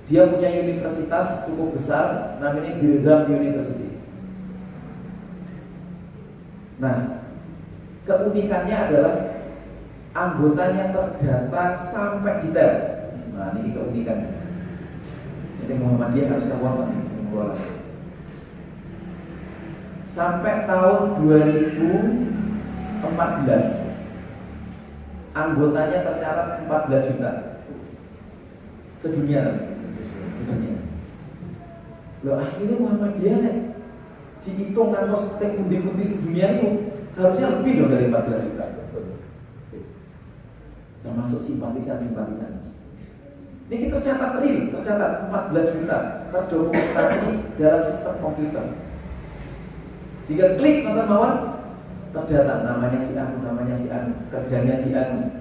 Dia punya universitas cukup besar, namanya Brigham University. Nah, keunikannya adalah anggotanya terdata sampai detail. Nah, ini keunikannya. Jadi Muhammadiyah harus kawan semua. Sampai tahun 2014 anggotanya tercatat 14 juta sedunia. Loh aslinya Muhammadiyah nih dihitung ngantos pundi-pundi sedunia itu harusnya lebih dong dari 14 juta. Termasuk simpatisan. Ini kita tercatat real, tercatat 14 juta terdokumentasi dalam sistem komputer. Jika klik nonton mawon terdata namanya si anu, kerjanya di anu,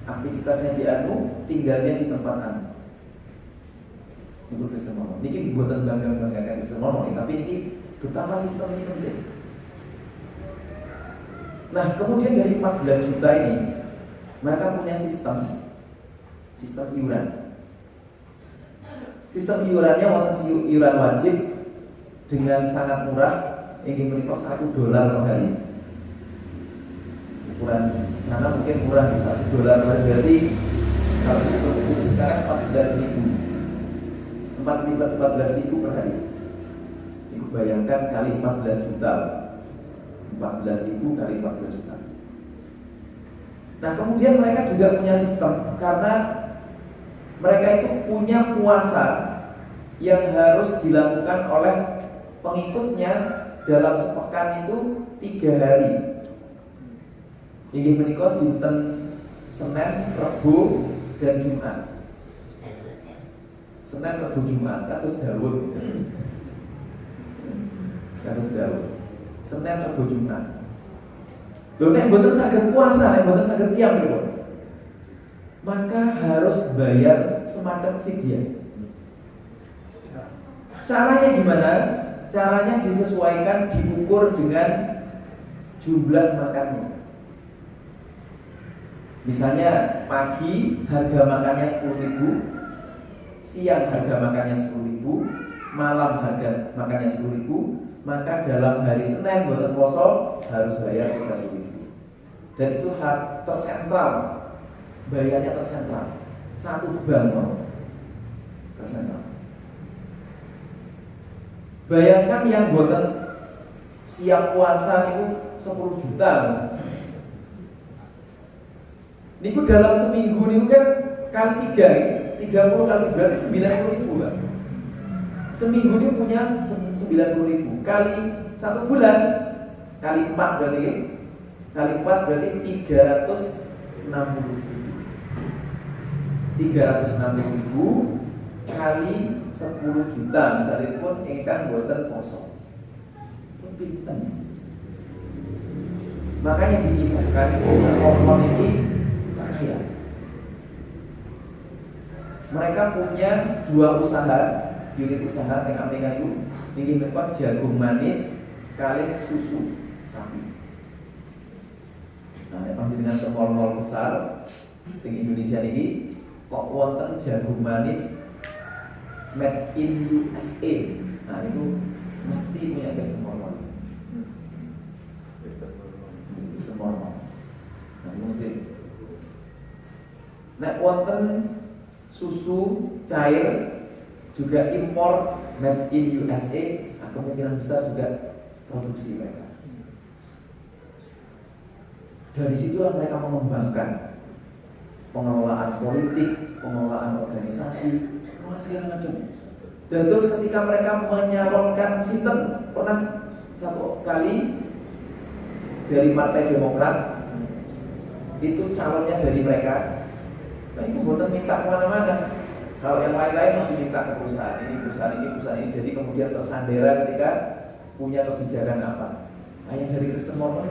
aktivitasnya di anu, tinggalnya di tempat anu. Itu Kristen Mormon. Ini buatan bangga-banggakan Kristen Mormon, tapi ini betapa sistem ini penting. Nah, kemudian dari 14 juta ini mereka punya sistem iuran. Sistem iurannya wonten iuran wajib dengan sangat murah, ingin menikah $1 per hari. Ukuran sana mungkin murah, $1 per hari. Berarti kalau itu sekarang 14.000 per hari. Ibu bayangkan kali 14 juta. 14.000 kali 14 juta. Nah, kemudian mereka juga punya sistem karena mereka itu punya puasa yang harus dilakukan oleh pengikutnya dalam sepekan itu 3 hari. Inggih menika dinten Senin, Rebo, dan Jumat. Senin, Rebo, Jumat, kados dawuh. Senin, Rebo, Jumat. Lho nek mboten saged puasa, nek mboten saged siam niku, maka harus bayar semacam fidyah. Caranya gimana? Caranya disesuaikan, diukur dengan jumlah makannya. Misalnya pagi harga makannya 10.000, siang harga makannya 10.000, malam harga makannya 10.000, maka dalam hari Senin buatan poso harus bayar 30.000. Dan itu tersentral, bayarnya tersentral, satu bank tersentral. Bayangkan yang buatan siap puasa itu 10 juta. Niku dalam seminggu niku kan kali 3, 30 kali berarti 90.000 kan. Seminggu ini punya 90.000 kali 1 bulan kali 4 berarti kan? Kali 4 berarti 360.000 kali 10 juta misalnya pun ingkang boten poso. Pinten. Makanya dikisahkan kisah Mormon ini kaya. Mereka punya 2 usaha, unit usaha yang Amerika itu ingin membuat jagung manis kali susu sapi. Nah, memang dengan mall-mall besar di Indonesia ini kok wonten jagung manis made in USA. Nah, itu mesti punya Kristen Mormon. Kristen Mormon. Nah, itu mesti. Nah, wonten susu cair juga impor made in USA. Nah, kemungkinan besar juga produksi mereka. Dari situlah mereka mengembangkan pengelolaan politik, pengelolaan organisasi, segala macam. Dan terus ketika mereka menyalonkan sinten, pernah satu kali dari Partai Demokrat itu calonnya dari mereka. Nah, itu buatan minta kemana-mana. Kalau yang lain-lain masih minta ke perusahaan ini. Jadi kemudian tersandera ketika punya kebijakan apa. Ayah dari Kristen Mormon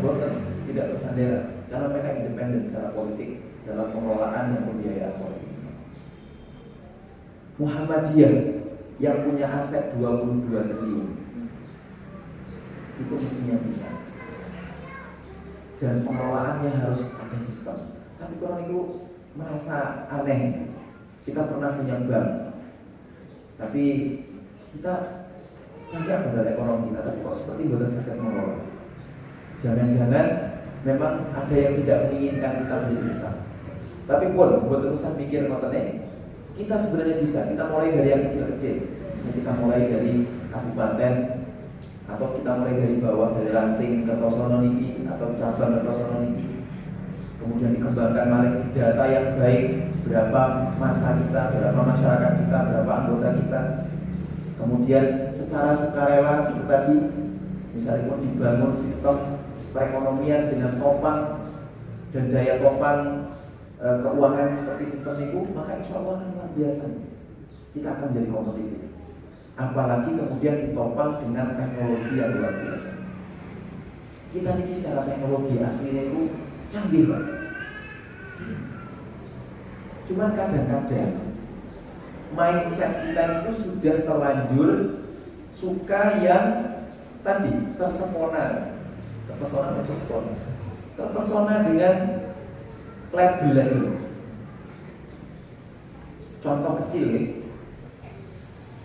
tidak bersandera karena mereka independen secara politik dalam pengelolaan dan pembiayaan politik. Muhammadiyah yang punya aset 22 triliun itu mestinya bisa, dan pengelolaannya harus ada sistem. Tapi kalau itu merasa aneh, kita pernah punya bank, tapi kita agak pada ekonomi kita, tapi kok seperti buatan sakit mengelola. Jangan-jangan memang ada yang tidak menginginkan kita menjadi besar. Tapi pun buat urusan mikir ngotennya, kita sebenarnya bisa. Kita mulai dari yang kecil-kecil. Bisa kita mulai dari kabupaten, atau kita mulai dari bawah, dari ranting ke tosono niki, atau cabang ke tosono niki. Kemudian dikembangkan malah di data yang baik, berapa masa kita, berapa masyarakat kita, berapa anggota kita. Kemudian secara sukarela seperti tadi, misalnya pun dibangun sistem perekonomian dengan topang dan daya topang keuangan seperti sistem itu, maka insya Allah akan luar biasa. Kita akan menjadi kompetitif. Apalagi kemudian ditopang dengan teknologi yang luar biasa. Kita ini secara teknologi aslinya itu canggih banget. Cuman kadang-kadang mindset kita itu sudah terlanjur suka yang tadi terpesona dengan label itu. Contoh kecil nih,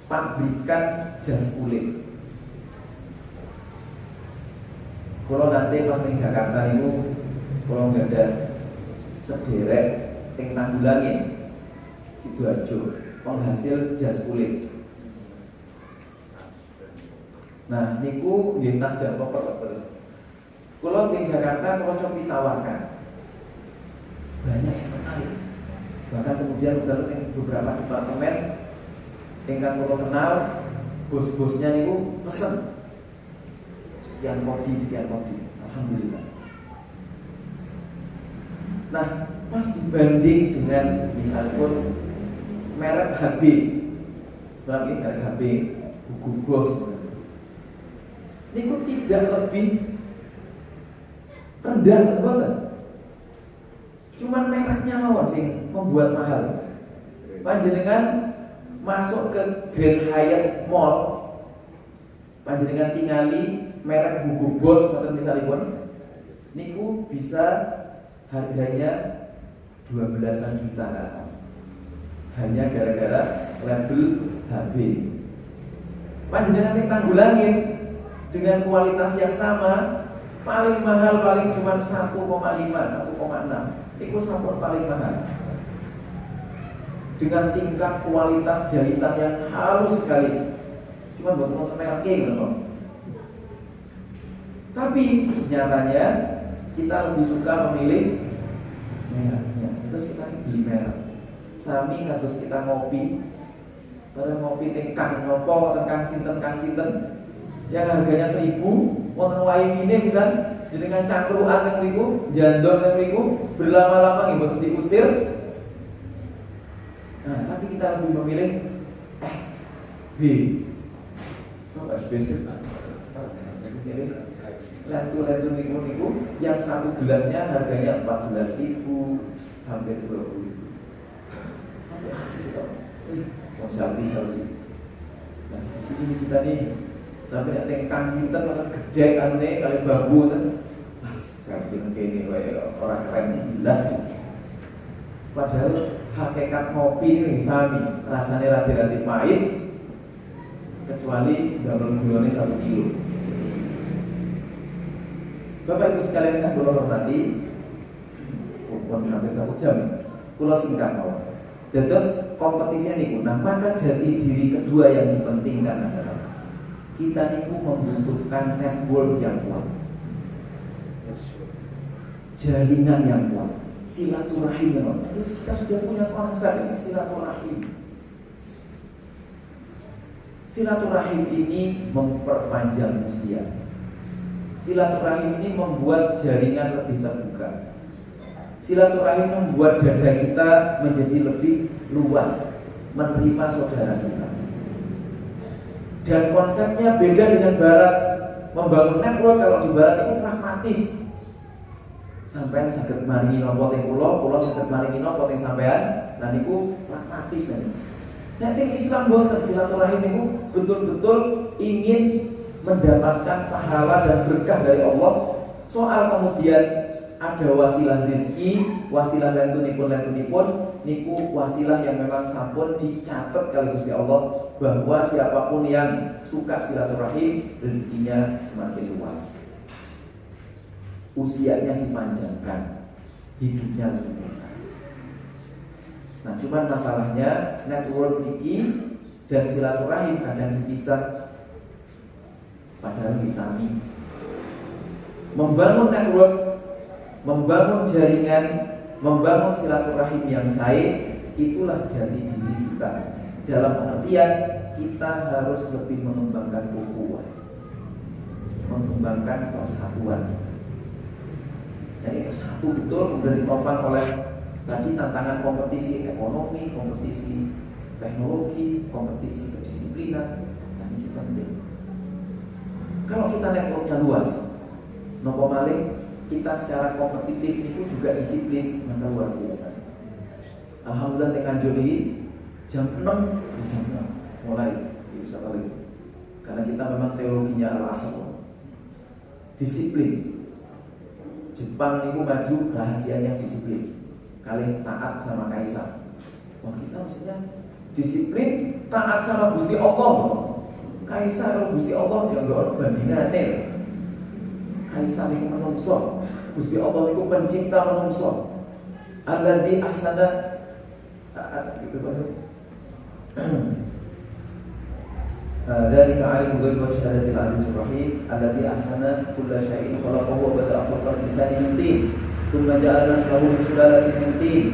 pabrikan jas kulit. Kalau nanti pas di Jakarta itu, kalau nggak ada sederek yang tanggulangin Sidoarjo, penghasil jas kulit. Nah, niku nggih tas dan koper terus. Kalau di Jakarta, kalau coba ditawarkan, banyak yang tertarik. Bahkan kemudian beberapa departemen tingkat kalau kenal, bos-bosnya niku pesen sekian kodi, alhamdulillah. Nah, pas dibanding dengan misalnya pun merek HB, berarti merek HB, buku bos, niku tidak lebih rendah banget. Cuman mereknya mawon sing membuat mahal. Panjenengan masuk ke Grand Hyatt Mall, panjenengan tingali merek buku bos atau misalipun niku bisa harganya 12-an juta ke atas. Hanya gara-gara label HB. Panjenengan tanggulangin dengan kualitas yang sama, paling mahal paling cuma 1,5, 1,6. Itu sampun paling mahal. Dengan tingkat kualitas jahitan yang halus sekali. Cuma buat motor mereknya gitu. Tapi nyatanya kita lebih suka memilih mereknya. Terus kita beli merek. Sami kados kita ngopi, pada ngopi tengkang nopo, kang sinten yang harganya 1.000, wonten wae bisa dengan cangkruan yang mriku, jandon yang mriku, berlama-lama nggih diusir. Nah, tapi kita lebih memilih SB. SB itu lentu niku yang satu gelasnya harganya 14.000, hampir 20.000. Tapi asik kok. Selfie. Nah, di sini kita nih, tapi nek tengkang sinten kan gede anune kali bambu kan. Mas, selfie kene wae ora keren jelas. Padahal hakikat kopi ini sami, rasanya rada-rada pahit, kecuali damel gulone 1 kilo. Bapak Ibu sekalian kan kula hormati, pun hampir 1 jam, kula singkat mawon. Dan terus kompetisinya niku, nah maka jati diri kedua yang dipentingkan adalah kita niku membutuhkan network yang kuat, jaringan yang kuat, silaturahim yang kuat. Terus kita sudah punya konsep ini, silaturahim. Silaturahim ini memperpanjang usia. Silaturahim ini membuat jaringan lebih terbuka. Silaturahim membuat dada kita menjadi lebih luas, menerima saudara kita. Dan konsepnya beda dengan Barat. membangun network kalau di barat itu pragmatis. Sampean saged maringi napa teng kula saged maringi napa teng sampean, lan niku pragmatis kan. Nek teng Islam boten silaturahim niku betul-betul ingin mendapatkan pahala dan berkah dari Allah. Soal kemudian ada wasilah rezeki, wasilah lentunipun niku wasilah yang memang sampun dicatat kali Gusti Allah bahwa siapapun yang suka silaturahim rezekinya semakin luas. Usianya dipanjangkan, hidupnya lebih berkah. Nah, cuman masalahnya network niki dan silaturahim kadang dipisah, padahal disami. Membangun network, membangun jaringan, membangun silaturahim yang baik, itulah jati diri kita. Dalam pengertian kita harus lebih mengembangkan ukhuwah, mengembangkan persatuan. Jadi satu betul kemudian ditopang oleh tadi tantangan kompetisi ekonomi, kompetisi teknologi, kompetisi kedisiplinan. Dan ini penting. Kalau kita networknya luas, nopo malih kita secara kompetitif itu juga disiplin, maka luar biasa. Alhamdulillah dengan Juli jam 6 jam 6 mulai bisa kali. Karena kita memang teologinya al-asr. Disiplin. Jepang itu maju rahasianya disiplin. Kalian taat sama kaisar. Wah, kita mestinya disiplin, taat sama Gusti Allah. Kaisar Gusti Allah yang enggak bandingane. Kaisar itu menungso, Gusti Allah itu pencipta menungso. Alladzi ahsana gitu baru. Dari alim ghaib wa syahadatil azizur rahim alladzi ahsana kulla syai'in khalaqahu wa bada'a khalqal insani min tin thumma ja'ala naslahu min sulalatin min tin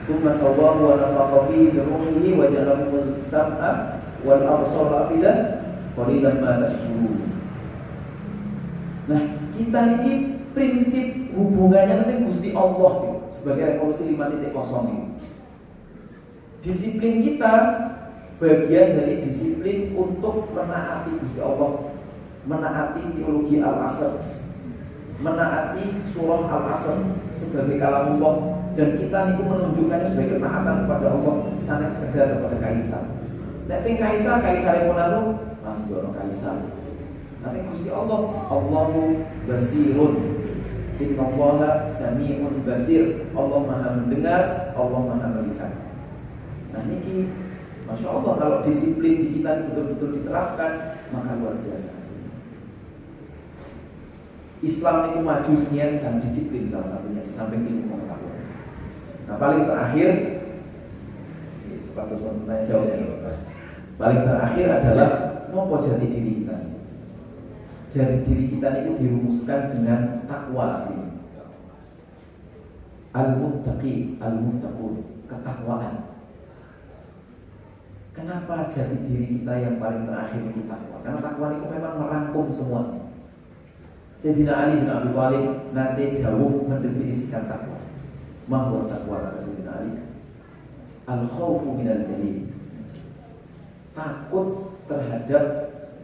thumma sawwahu wa nafakha fihi min ruhihi wa ja'alahu sam'a wal absara afidah qalilan ma tashkurun. Nah, kita ini prinsip hubungannya nanti Gusti Allah sebagai revolusi 5.0 ini. Disiplin kita bagian dari disiplin untuk menaati Gusti Allah, menaati teologi al-asr, menaati surah al-asr sebagai kalamullah, dan kita niku menunjukkannya sebagai ketaatan kepada Allah sanes sekedar kepada kaisar. Nek kaisar yang menaruh Mas Dono kaisar. Nanti Gusti Allah, Allahu basirun. Innallaha sami'un basir. Allah Maha mendengar, Allah Maha melihat. Nah niki Masya Allah, kalau disiplin di kita betul-betul diterapkan, maka luar biasa hasilnya. Islam itu maju senian dan disiplin salah satunya di samping ilmu pengetahuan. Nah paling terakhir, sepatu tanya jawabnya. Paling terakhir adalah nopo jati diri kita. Jati diri kita itu dirumuskan dengan takwa asli. Al-muttaqi, al-muttaqun, ketakwaan. Kenapa jati diri kita yang paling terakhir itu takwa? Karena takwa itu memang merangkum semuanya. Sayyidina Ali bin Abi Thalib nanti dawuh mendefinisikan takwa. Mahwa takwa kata Sayyidina Ali? Al-khawfu minal jalil. Takut terhadap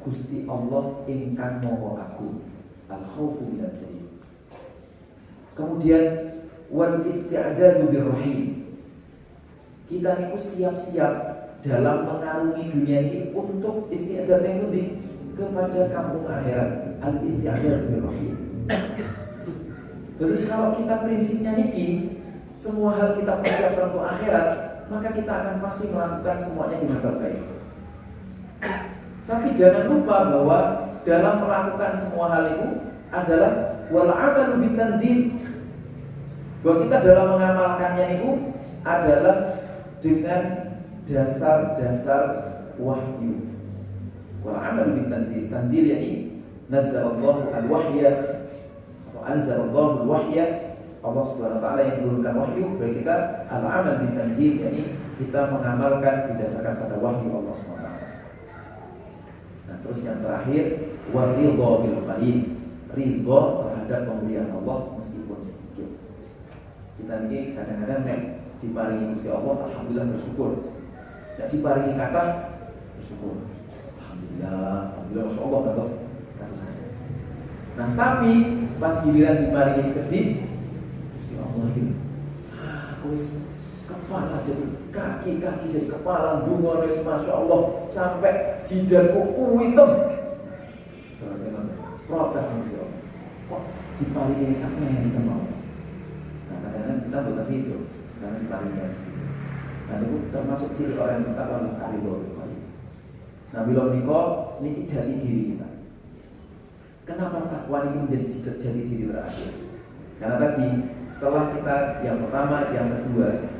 Gusti Allah ingkang maha agung. Al-khawfu minal jalil. Kemudian wal isti'dadu birrahim. Kita niku siap-siap dalam mengarungi dunia ini untuk istiadat yang penting kepada kampung akhirat. Al-istiadat birrahim. Terus kalau kita prinsipnya niki, semua hal kita persiapkan untuk akhirat, maka kita akan pasti melakukan semuanya dengan terbaik. Tapi jangan lupa bahwa dalam melakukan semua hal itu adalah wal amalu bitanzil. Bahwa kita dalam mengamalkannya itu adalah dengan dasar-dasar wahyu. Wal amalu bitanzil. Tanzil yakni nazzalallahu al-wahya atau anzalallahu al-wahya. Allah Subhanahu wa taala yang menurunkan wahyu bagi kita. Al-amal bitanzil yakni kita mengamalkan berdasarkan pada wahyu Allah Subhanahu wa taala. Nah, terus yang terakhir waridha bil qalil. Ridha terhadap pemberian Allah meskipun sedikit. Kita ini kadang-kadang diparingi Gusti Allah, alhamdulillah bersyukur. Tidak diparingi kata bersyukur. Alhamdulillah, alhamdulillah, masya Allah kata. Nah tapi pas giliran diparingi sekedhik, Gusti Allah iki wis kepala jadi kaki jadi kepala, dungo wis masyaallah sampai jidatku kuwitem. Terus protes Gusti Allah. Kok diparingi sampeyan teman? Nah kadang-kadang kita bukan itu karena diparingi sedikit. Nah itu termasuk ciri orang yang bertakwa tak ridho. Nah bila niki jati diri kita. Kenapa takwa ini menjadi jati diri terakhir? Karena tadi setelah kita yang pertama, yang kedua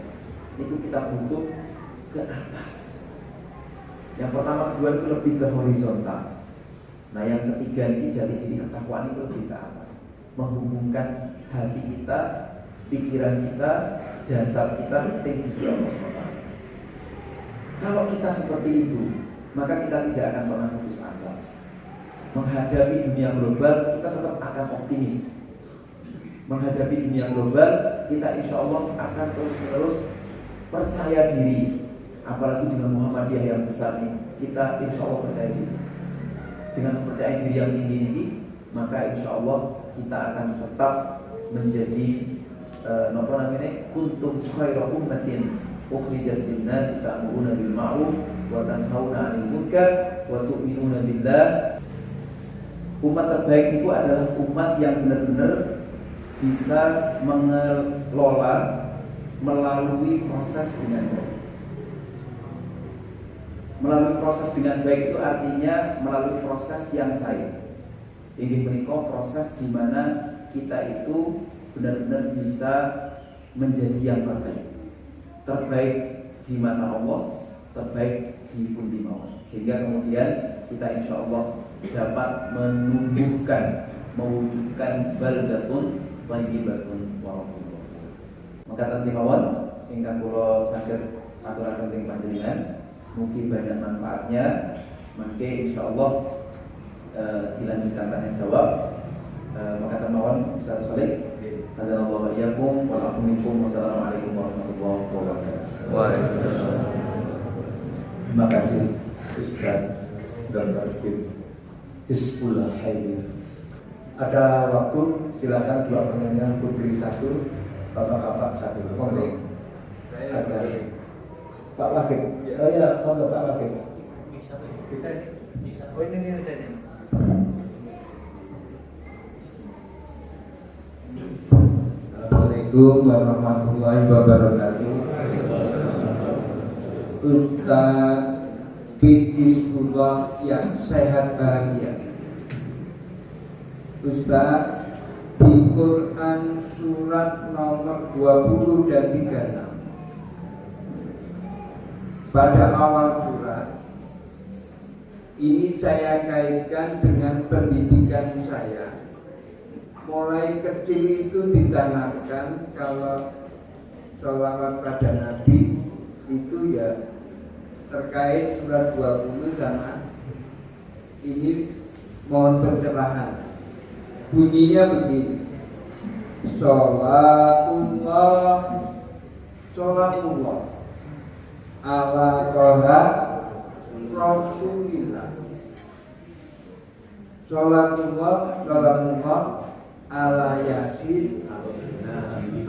itu kita butuh ke atas. Yang pertama, kedua itu lebih ke horizontal. Nah yang ketiga ini jati diri ketakwaan itu lebih ke atas, menghubungkan hati kita, pikiran kita, jasad kita dengan Gusti Allah SWT. Kalau kita seperti itu, maka kita tidak akan pernah putus asa. Menghadapi dunia global, kita tetap akan optimis. Menghadapi dunia global, kita insya Allah akan terus-menerus percaya diri. Apalagi dengan Muhammadiyah yang besar ini, kita insya Allah percaya diri. Dengan percaya diri yang tinggi ini, maka insya Allah kita akan tetap menjadi kuntum khairu ummatin ukhrijat lin-nas ta'muruna bil ma'ruf wa tanhauna 'anil munkar wa tu'minuna billah. Umat terbaik itu adalah umat yang benar-benar bisa mengelola melalui proses dengan baik. Melalui proses dengan baik itu artinya melalui proses yang sahih. Ini menikah proses di mana kita itu benar-benar bisa menjadi yang terbaik. Terbaik di mata Allah, terbaik di pundi mawon. Sehingga kemudian kita insya Allah dapat menumbuhkan, mewujudkan baldatun thayyibatun warahmatullahi wabarakatuh. Maka tanti mawon ingkang kula saged aturaken teng panjenengan, mungkin banyak manfaatnya. Maka insya Allah dilanjutkan tanya jawab. Maka tanti bisa balik. Hadanallahu wa iyyakum wal afu minkum. Wassalamualaikum warahmatullahi wabarakatuh. Waalaikumsalam. Terima kasih Ustaz Dr. Fit Hizbullah Haidar. Ada waktu, silakan dua pertanyaan, putri satu, bapak-bapak satu. Monggo. Ada Pak Wakil. Oh ya, monggo Pak Wakil. Bisa. Oh ini saja. Assalamualaikum warahmatullahi wabarakatuh. Ustaz Fit Hizbullah yang sehat bahagia. Ustaz, di Quran surat nomor 20 dan 36 pada awal surat ini saya kaitkan dengan pendidikan saya. Mulai kecil itu ditanamkan kalau sholawat pada Nabi itu ya terkait surat 20 sama ini. Mohon pencerahan. Bunyinya begini: Sholatullah ala toha Rasulillah. Sholatullah ala Yasin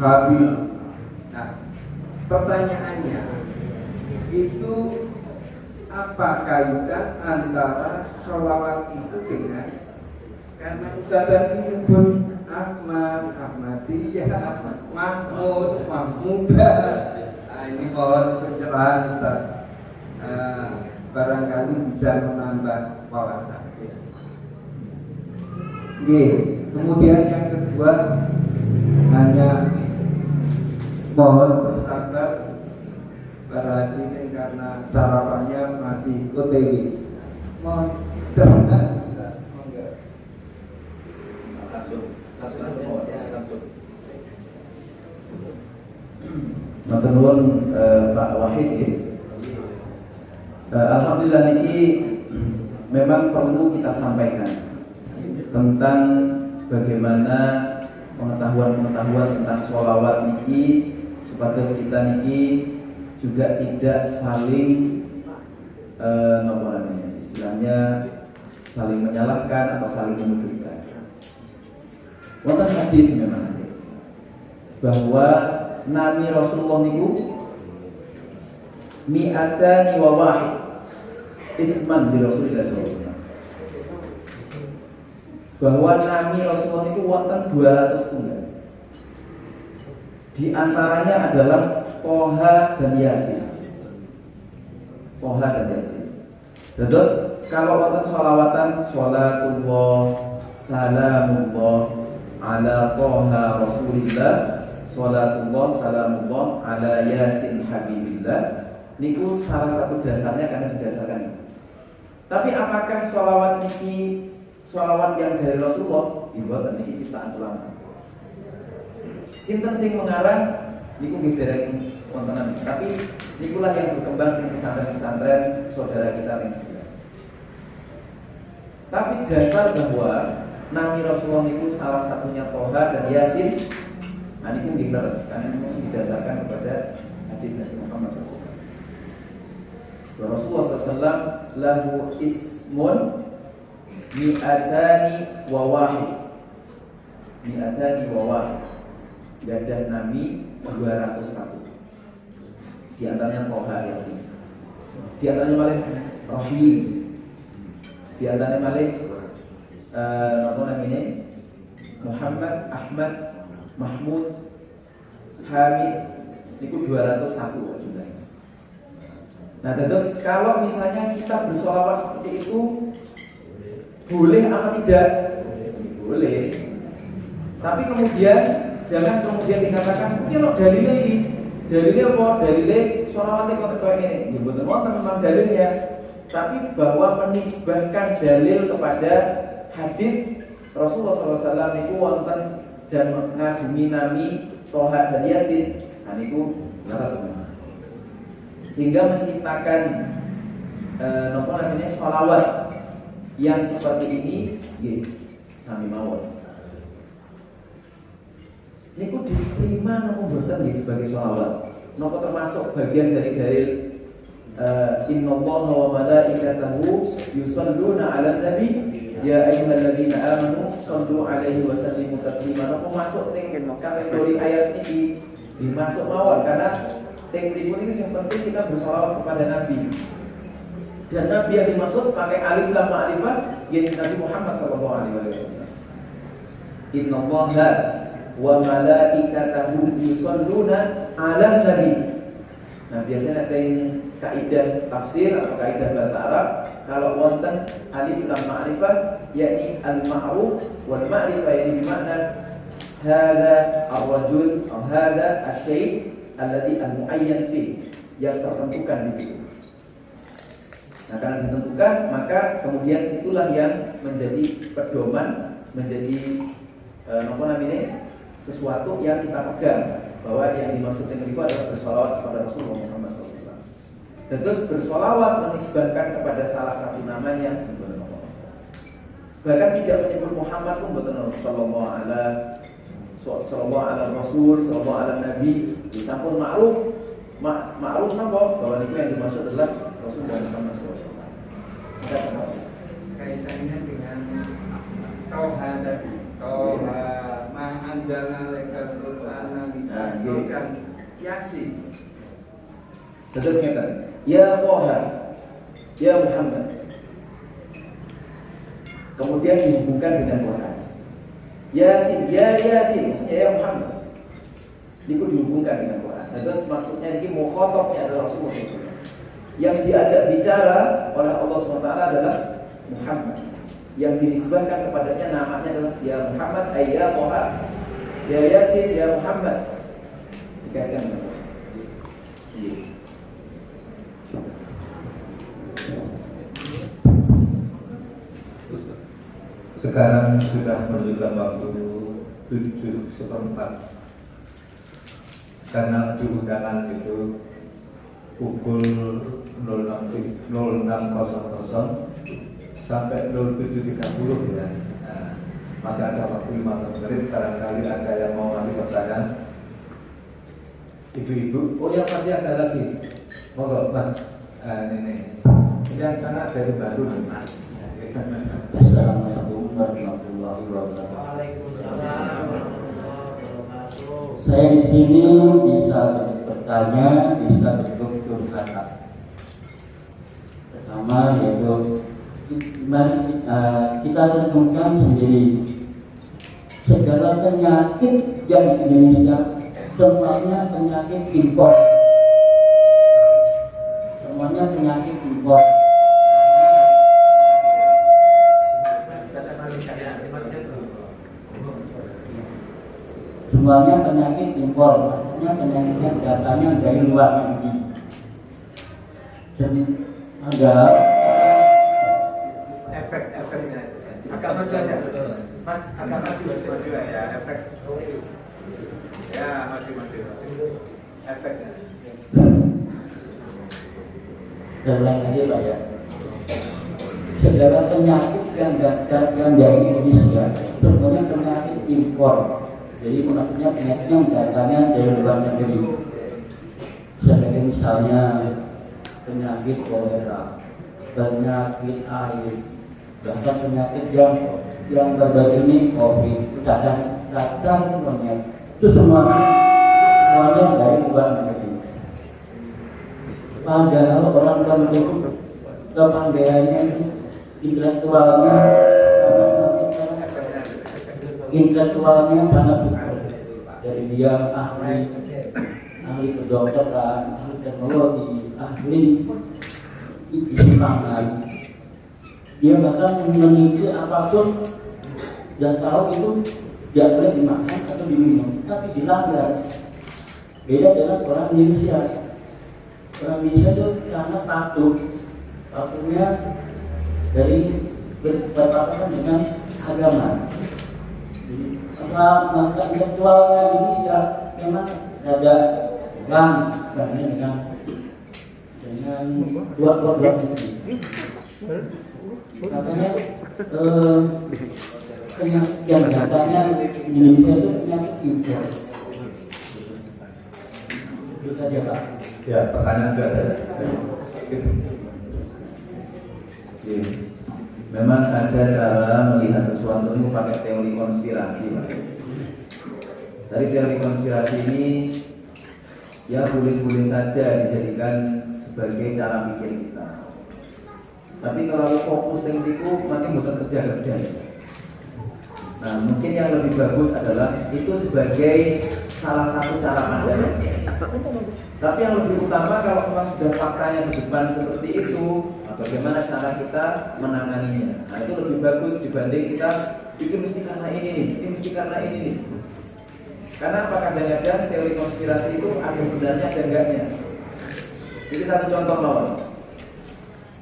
Habib. Nah, pertanyaannya itu apa kaitan antara sholawat itu dengan, karena Ustaz tadi menyebut Ahmad, Ahmadiyah, Mahmud, Mahmudah. Nah, ini mohon pencerahan Ustaz. Barangkali bisa menambah wawasan. Oke, kemudian yang kedua hanya mohon bersabar berarti ini karena sarapannya masih OTW. Mohon tenang. Matur nuwun Pak Wahid. Alhamdulillah ini memang perlu kita sampaikan tentang bagaimana pengetahuan tentang sholawat niki supados kita niki juga tidak saling istilahnya saling menyalahkan atau saling menuduhkan. Wonten hadis memang bahwa Nabi Rasulullah niku mi'atani wa wahid isman bi Rasulillah sallallahu alaihi wasallam. Bahwa Nabi Rasulullah niku wonten 200 tunggal. Di antaranya adalah Toha dan Yasin. Toha dan Yasin. Terus kalau wonten sholawatan, sholatullah salamullah ala Toha Rasulillah, sholatullah salamullah ala Yasin Habibillah. Niku salah satu dasarnya karena didasarkan. Tapi apakah sholawat niki sholawat yang dari Rasulullah? Mboten, niki ciptaan ulama. Sinten sing mengarang niku nggih dereng wontenan. Tapi nikulah yang berkembang di pesantren-pesantren saudara kita yang sebelah. Tapi dasar bahwa Nabi Rasulullah niku salah satunya Toha dan Yasin, nah niku nggih leres karena niku didasarkan kepada hadis dari Muhammad SAW. Rasulullah SAW lahu ismun mi'atani wa wahid. Mi'atani wa wahid. Gadah Nabi 201. Di antaranya Toha Yasin. Di antaranya malah Rahim. Di antaranya malah apa namanya? Muhammad, Ahmad, Mahmud, Hamid. Itu 201 sudah. Nah, terus kalau misalnya kita bersolawat seperti itu, boleh apa tidak? Boleh. Tapi kemudian jangan kemudian dikatakan, "Iki lho dalile iki." Dalile apa? Dalile sholawate kok koyo ngene. Ya mboten wonten memang dalilnya. Tapi bahwa menisbahkan dalil kepada hadis Rasulullah SAW itu wonten dan mengagumi Nabi Toha dan Yasin, nah itu laras. Sehingga menciptakan nopo namanya sholawat yang seperti ini, sami mawon. Niku diterima nopo mboten nggih sebagai sholawat. Nopo termasuk bagian dari dalil innallaha wa malaikatahu yusholluna 'alan nabi ya ayyuhalladzina amanu shollu 'alaihi wa sallimu taslima. Nopo masuk teng kategori ayat ini dimasuk mawon karena teng mriku ini yang penting kita bersolawat kepada Nabi. Dan Nabi yang dimaksud pakai alif lam ma'rifah yaitu Nabi Muhammad sallallahu alaihi wasallam. Innallaha wa malaikatahu yusholluna 'alan nabi. Nah, biasanya teng kaidah tafsir atau kaidah bahasa Arab kalau wonten alif lam ma'rifah yakni al-ma'ruf wal ma'rifah yakni bermakna hadza ar-rajul atau hadza asy-syai' alladhi al-mu'ayyan fi, yang tertentukan di situ. Nah, karena ditentukan maka kemudian itulah yang menjadi pedoman, menjadi apa namanya, sesuatu yang kita pegang bahwa yang dimaksud dengan itu adalah bersolawat kepada Rasulullah Muhammad SAW. Dan terus bersolawat menisbahkan kepada salah satu namanya, bahkan tidak menyebut Muhammad pun betul sallallahu ala Rasul, sallallahu ala Nabi. Disampun ma'ruf napa bahwa itu yang dimaksud adalah Rasulullah Muhammad SAW. Kaitannya dengan Toha tadi, Toha ma'anjalna lekal Qur'ana bukan Yasin. Terus ngeten, ya Toha, ya Muhammad. Kemudian dihubungkan dengan Quran. Yasin, ya Yasin, maksudnya ya Muhammad. Itu dihubungkan dengan Quran. Nah, terus maksudnya ini mukhatabnya adalah Rasulullah SAW. Yang diajak bicara oleh Allah SWT adalah Muhammad. Yang dinisbahkan kepadanya namanya adalah ya Muhammad, ya Toha, ya Yasin, ya Muhammad. Dikaitkan dengan Quran. Sekarang sudah menunjukkan waktu 7:04. Karena di undangan itu pukul 06.00 sampai 07.30 ya. Nah, masih ada waktu 15 menit. Barangkali ada yang mau ngasih pertanyaan. Ibu-ibu, oh ya masih ada lagi. Monggo Mas, ini yang anak dari baru nih. Assalamualaikum warahmatullahi wabarakatuh. Waalaikumsalam. sini bisa jadi bertanya, bisa bentuk curhatan. Pertama yaitu mari kita tentukan sendiri segala penyakit yang di Indonesia semuanya penyakit impor. Semuanya penyakit impor. Semuanya penyakit impor, maksudnya penyakitnya datanya dari luar negeri. Dan ada efeknya agak maju aja, Mas, agak maju ya, efek ya, maju efeknya. dan lain lagi Pak ya. Segala penyakit yang datang dari Indonesia semuanya penyakit impor. Jadi maksudnya penyakit yang datangnya dari luar negeri. Sebagai misalnya penyakit kolera, penyakit air, bahkan penyakit yang berbeda ini COVID, cacar monyet, itu semuanya dari luar negeri. Padahal orang luar negeri kepandaiannya, intelektualnya sangat super. Dari dia ahli kedokteran, ahli teknologi, ahli isi pangan. Dia bahkan meneliti apapun dan tahu itu tidak boleh dimakan atau diminum, tapi dilanggar. Beda dengan orang Indonesia. Orang Indonesia itu sangat patuhnya dari berpatokan dengan agama. Masa intelektualnya ini ya memang ada orang dengan buat ini. Makanya penyakit yang datangnya di Indonesia itu penyakit impor. Itu saja Pak. Ya, pertanyaan juga ada. Memang ada cara melihat sesuatu ini pakai teori konspirasi, Pak. Dari teori konspirasi ini ya boleh-boleh saja dijadikan sebagai cara pikir kita. Tapi kalau fokus tekniku makin bukan kerja-kerja. Nah, mungkin yang lebih bagus adalah itu sebagai salah satu cara pandang aja. Tapi yang lebih utama kalau memang sudah faktanya di depan seperti itu, bagaimana cara kita menanganinya. Nah, itu lebih bagus dibanding kita ini mesti karena ini nih, ini mesti karena ini nih. Karena apa, kadang-kadang teori konspirasi itu ada benarnya ada enggaknya. Jadi satu contoh mawon.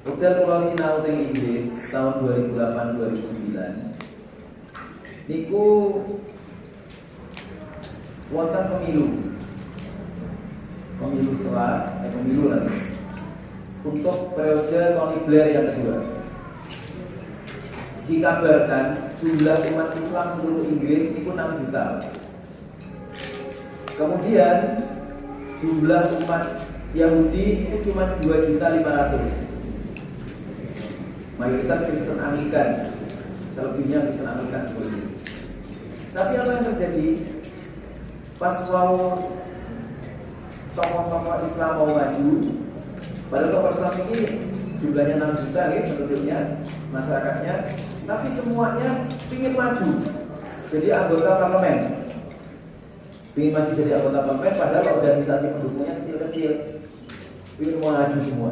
Udah kalau sinau teng Inggris tahun 2008-2009 niku wonten pemilu setelah pemilu lagi untuk periode Tony Blair yang kedua. Dikabarkan jumlah umat Islam seluruh Inggris itu 6 juta. Kemudian jumlah umat Yahudi itu cuma 2.500.000. Mayoritas Kristen Anglikan, selebihnya Kristen Anglikan seperti itu. Tapi apa yang terjadi? Pas mau tokoh-tokoh Islam mau maju, padahal tokoh Islam ini jumlahnya 6 juta gitu penduduknya, masyarakatnya, tapi semuanya ingin maju jadi anggota parlemen. Ingin maju jadi anggota parlemen padahal organisasi pendukungnya kecil-kecil. Ingin maju semua.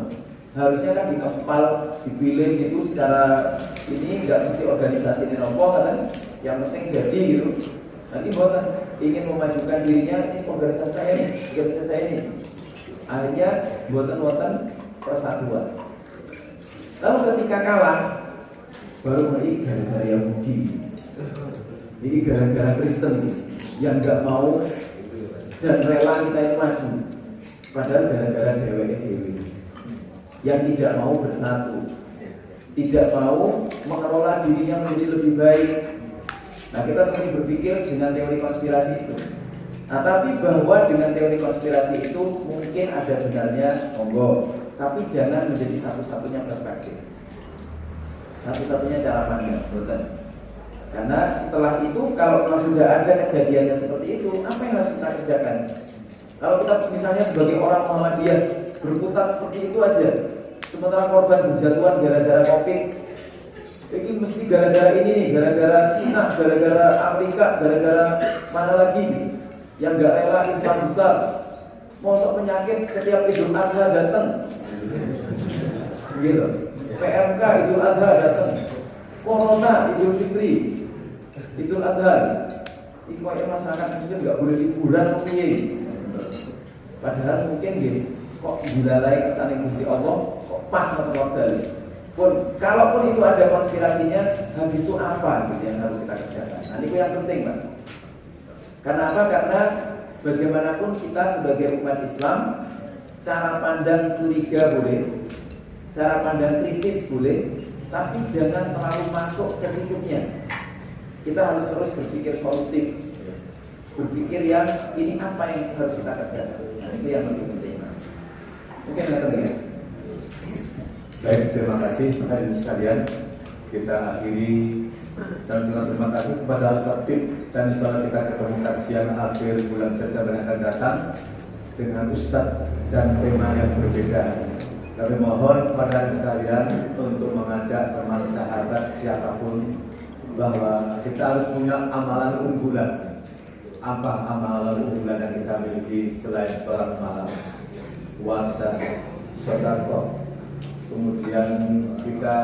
Harusnya kan dikepal, dipilih gitu secara ini, nggak mesti organisasi ini nomor kan, yang penting jadi gitu. Nanti buatan ingin memajukan dirinya, ini organisasi saya ini, organisasi saya ini. Akhirnya buatan persatuan. Lalu ketika kalah, baru ini gara-gara Yahudi, ini gara-gara Kristen yang nggak mau dan rela kita itu maju. Padahal gara-gara dewe yang tidak mau bersatu, tidak mau mengelola dirinya menjadi lebih baik. Nah, kita sering berpikir dengan teori konspirasi itu. Nah, tapi bahwa dengan teori konspirasi itu mungkin ada benarnya, monggo. Tapi jangan menjadi satu-satunya perspektif, satu-satunya cara pandang, betul. Karena setelah itu kalau memang sudah ada kejadiannya seperti itu, apa yang harus kita kerjakan? Kalau kita misalnya sebagai orang Muhammadiyah berkutat seperti itu aja, sementara korban berjatuhan gara-gara COVID, ini mesti gara-gara ini nih, gara-gara Cina, gara-gara Afrika, gara-gara mana lagi yang nggak rela Islam besar. Mosok penyakit setiap Idul Adha datang, gitu. PMK Idul Adha datang, Corona Idul Fitri, Idul Adha. Ini kayaknya masyarakat Muslim nggak boleh liburan piye. Padahal mungkin gini, kok dilalai kesan Gusti Allah, kok pas waktu pun, kalaupun itu ada konspirasinya, habis itu apa gitu yang harus kita kerjakan? Nah, itu yang penting, Pak. Karena apa? Karena bagaimanapun kita sebagai umat Islam, cara pandang curiga boleh, cara pandang kritis boleh, tapi jangan terlalu masuk ke situnya. Kita harus terus berpikir solutif, berpikir yang ini apa yang harus kita kerjakan. Nah, itu yang lebih penting, Pak. Mungkin ada ya. Baik, terima kasih hadirin sekalian. Kita akhiri dan juga terima kasih kepada Al-Khatib dan insya kita ketemu kajian akhir bulan September yang akan datang dengan Ustadz dan tema yang berbeda. Kami mohon kepada hadirin sekalian untuk mengajak teman sahabat siapapun bahwa kita harus punya amalan unggulan. Apa amalan unggulan yang kita miliki selain sholat malam, puasa, sedekah, kemudian kita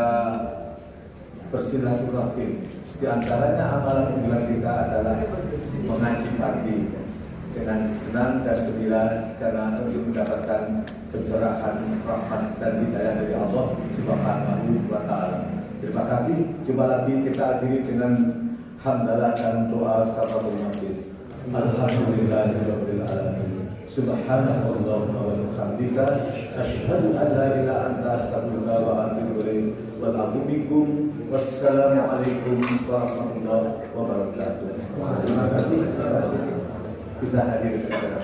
bersilaturahim. Di antaranya amalan unggulan kita adalah mengaji pagi dengan senang dan gembira karena untuk mendapatkan pencerahan, rahmat dan hidayah dari Allah Subhanahu wa taala. Terima kasih. Jumpa lagi, kita akhiri dengan hamdalah dan doa kafatul majlis. Alhamdulillahirabbil alamin. Subhanallahumma wa bihamdika asyhadu an la ilaha illa anta astaghfiruka wa atubu ilaik. Wal a'udzu bikum. Wassalamualaikum warahmatullahi wabarakatuh. Terima kasih bisa hadir secara